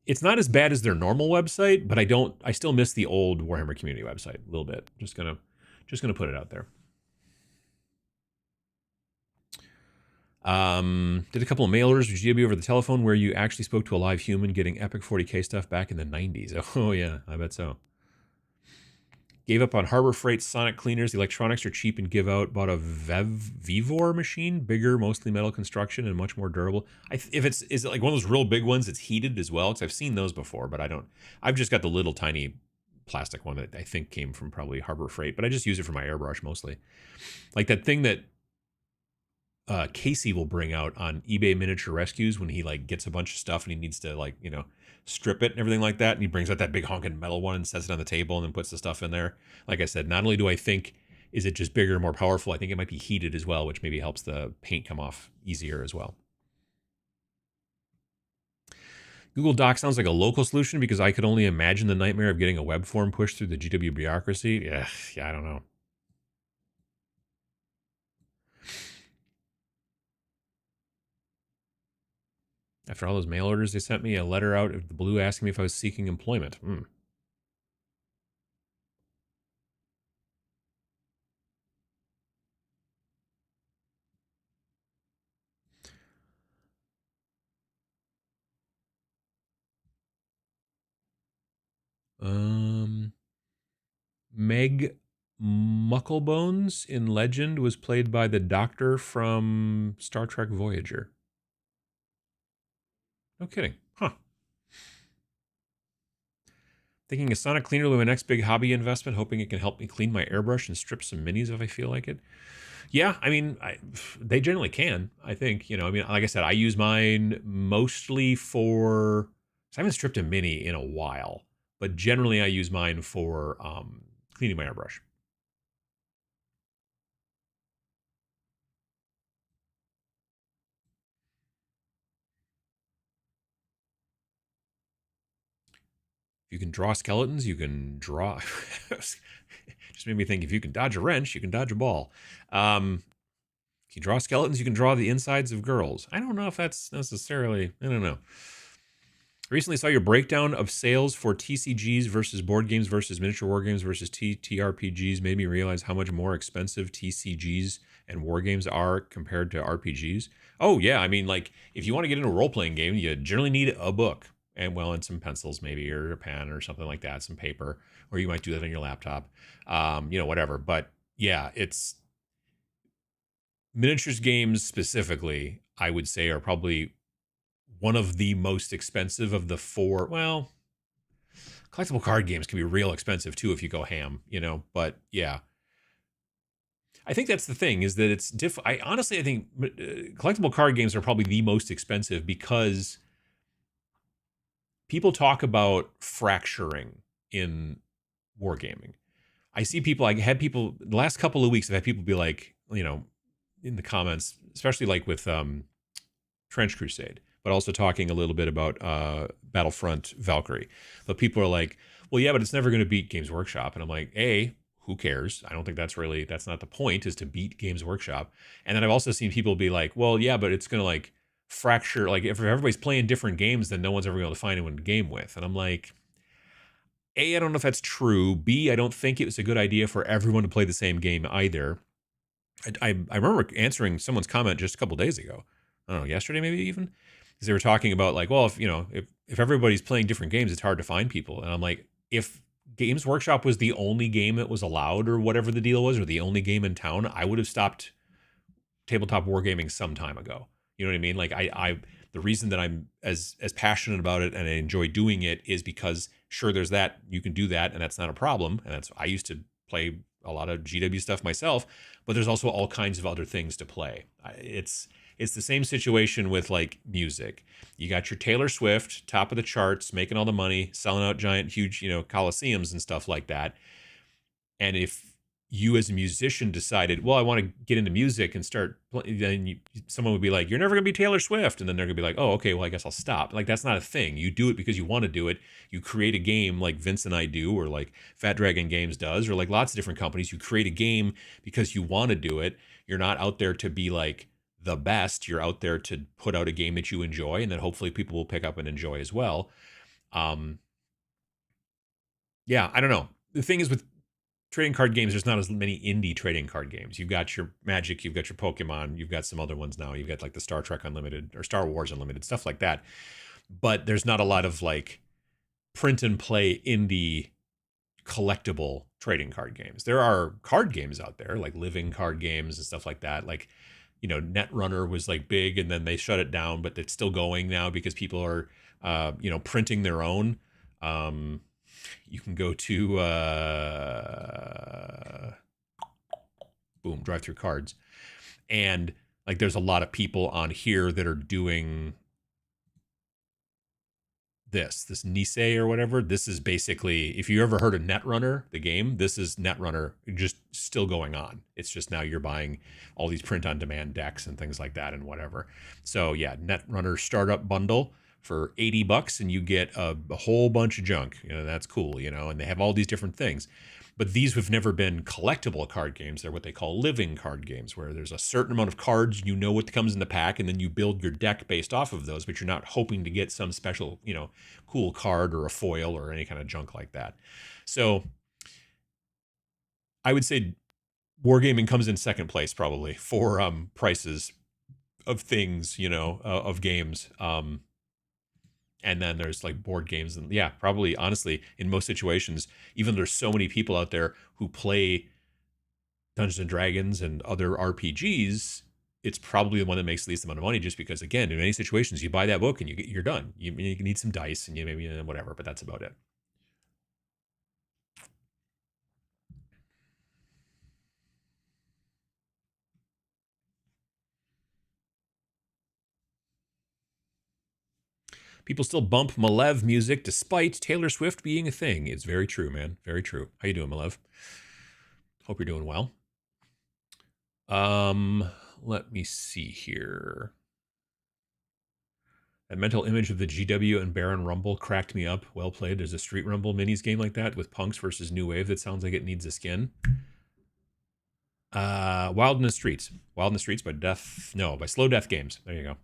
it's not as bad as their normal website, but I still miss the old Warhammer Community website a little bit. Just gonna put it out there. Did a couple of mail orders with GW over the telephone where you actually spoke to a live human getting epic 40K stuff back in the 90s. Oh yeah, I bet so. Gave up on Harbor Freight sonic cleaners. The electronics are cheap and give out. Bought a Vivor machine, bigger, mostly metal construction and much more durable. Is it like one of those real big ones that's heated as well? Because I've seen those before, but I've just got the little tiny plastic one that I think came from probably Harbor Freight, but I just use it for my airbrush mostly. Like that thing that Casey will bring out on eBay Miniature Rescues when he like gets a bunch of stuff and he needs to like, you know, strip it and everything like that. And he brings out that big honking metal one and sets it on the table and then puts the stuff in there. Like I said, not only do I think, is it just bigger and more powerful, I think it might be heated as well, which maybe helps the paint come off easier as well. Google Docs sounds like a local solution because I could only imagine the nightmare of getting a web form pushed through the GW bureaucracy. Yeah, I don't know. After all those mail orders, they sent me a letter out of the blue asking me if I was seeking employment. Meg Mucklebones in Legend was played by the Doctor from Star Trek Voyager. No kidding. Huh. Thinking a sonic cleaner will be my next big hobby investment, hoping it can help me clean my airbrush and strip some minis if I feel like it. Yeah, I mean, they generally can, I think. You know, I mean, like I said, I use mine mostly for... I haven't stripped a mini in a while, but generally I use mine for cleaning my airbrush. If you can draw skeletons, you can draw... Just made me think, if you can dodge a wrench, you can dodge a ball. If you draw skeletons, you can draw the insides of girls. I don't know if that's necessarily... I don't know. I recently saw your breakdown of sales for TCGs versus board games versus miniature war games versus TTRPGs. Made me realize how much more expensive TCGs and war games are compared to RPGs. Oh, yeah. I mean, like, if you want to get into a role-playing game, you generally need a book. And, well, and some pencils maybe, or a pen or something like that, some paper. Or you might do that on your laptop. You know, whatever. But, yeah, it's... Miniatures games specifically, I would say, are probably one of the most expensive of the four. Well, collectible card games can be real expensive too if you go ham, you know, but yeah. I think that's the thing, is that it's I honestly, I think collectible card games are probably the most expensive because people talk about fracturing in wargaming. I see people, I had people, the last couple of weeks, I've had people be like, you know, in the comments, especially like with Trench Crusade, but also talking a little bit about Battlefront Valkyrie. But people are like, well, yeah, but it's never going to beat Games Workshop. And I'm like, A, who cares? I don't think that's not the point, is to beat Games Workshop. And then I've also seen people be like, well, yeah, but it's going to like fracture. Like if everybody's playing different games, then no one's ever going to be able to find anyone to game with. And I'm like, A, I don't know if that's true. B, I don't think it was a good idea for everyone to play the same game either. I remember answering someone's comment just a couple days ago. I don't know, yesterday maybe even, because they were talking about like, well, if everybody's playing different games, it's hard to find people. And I'm like, if Games Workshop was the only game that was allowed or whatever the deal was, or the only game in town, I would have stopped tabletop wargaming some time ago. You know what I mean? Like the reason that I'm as passionate about it and I enjoy doing it is because sure, there's that, you can do that, and that's not a problem. And I used to play a lot of GW stuff myself, but there's also all kinds of other things to play. It's the same situation with like music. You got your Taylor Swift, top of the charts, making all the money, selling out giant, huge, coliseums and stuff like that. And if you as a musician decided, well, I want to get into music and start, then someone would be like, you're never going to be Taylor Swift. And then they're going to be like, oh, okay, well, I guess I'll stop. Like, that's not a thing. You do it because you want to do it. You create a game like Vince and I do, or like Fat Dragon Games does, or like lots of different companies. You create a game because you want to do it. You're not out there to be like the best. You're out there to put out a game that you enjoy, and then hopefully people will pick up and enjoy as well. Yeah, I don't know. The thing is with trading card games, there's not as many indie trading card games. You've got your Magic, you've got your Pokemon, you've got some other ones now. You've got like the Star Trek Unlimited or Star Wars Unlimited, stuff like that. But there's not a lot of like print and play indie collectible trading card games. There are card games out there, like living card games and stuff like that. Like, Netrunner was like big and then they shut it down, but it's still going now because people are, printing their own. You can go to boom, drive through cards, and like there's a lot of people on here that are doing this Nisei or whatever. This is basically, if you ever heard of Netrunner, the game, this is Netrunner just still going on. It's just now you're buying all these print on demand decks and things like that and whatever. So yeah, Netrunner startup bundle for $80 and you get a whole bunch of junk. You know, that's cool, you know, and they have all these different things. But these have never been collectible card games. They're what they call living card games, where there's a certain amount of cards, you know what comes in the pack, and then you build your deck based off of those, but you're not hoping to get some special, you know, cool card or a foil or any kind of junk like that. So I would say Wargaming comes in second place probably for prices of things, you know, of games. And then there's like board games, and yeah, probably honestly in most situations, even there's so many people out there who play Dungeons and Dragons and other RPGs, it's probably the one that makes the least amount of money, just because again, in many situations you buy that book and you're done. You need some dice and you maybe whatever, but that's about it. People still bump Malev music despite Taylor Swift being a thing. It's very true, man. Very true. How you doing, Malev? Hope you're doing well. Let me see here. That mental image of the GW and Baron Rumble cracked me up. Well played. There's a Street Rumble minis game like that with punks versus New Wave that sounds like it needs a skin. Wild in the Streets. Wild in the Streets by by Slow Death Games. There you go.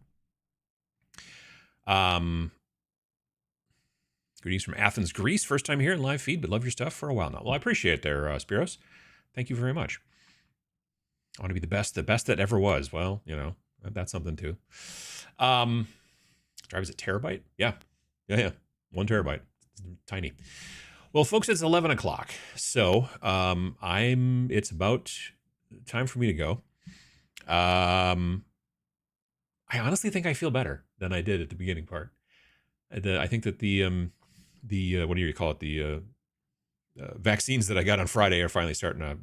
Greetings from Athens, Greece. First time here in live feed, but love your stuff for a while now. Well, I appreciate it there, Spiros. Thank you very much. I want to be the best that ever was. Well, you know, that's something too. Drive is a terabyte? Yeah. 1 terabyte. It's tiny. Well, folks, it's 11 o'clock. So it's about time for me to go. I honestly think I feel better than I did at the beginning part. I think that the what do you call it? The vaccines that I got on Friday are finally starting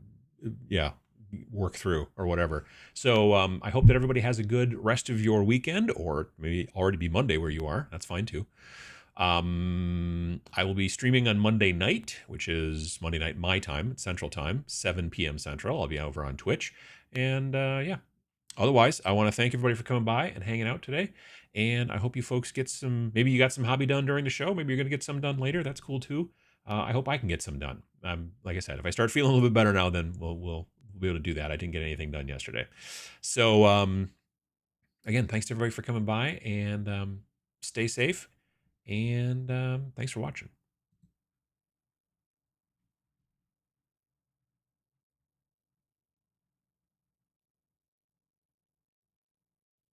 to, work through or whatever. So I hope that everybody has a good rest of your weekend, or maybe already be Monday where you are. That's fine too. I will be streaming on Monday night, which is Monday night my time, Central Time, 7 p.m. Central. I'll be over on Twitch. And otherwise, I want to thank everybody for coming by and hanging out today. And I hope you folks get maybe you got some hobby done during the show. Maybe you're going to get some done later. That's cool too. I hope I can get some done. Like I said, if I start feeling a little bit better now, then we'll be able to do that. I didn't get anything done yesterday. So again, thanks to everybody for coming by, and stay safe. And thanks for watching.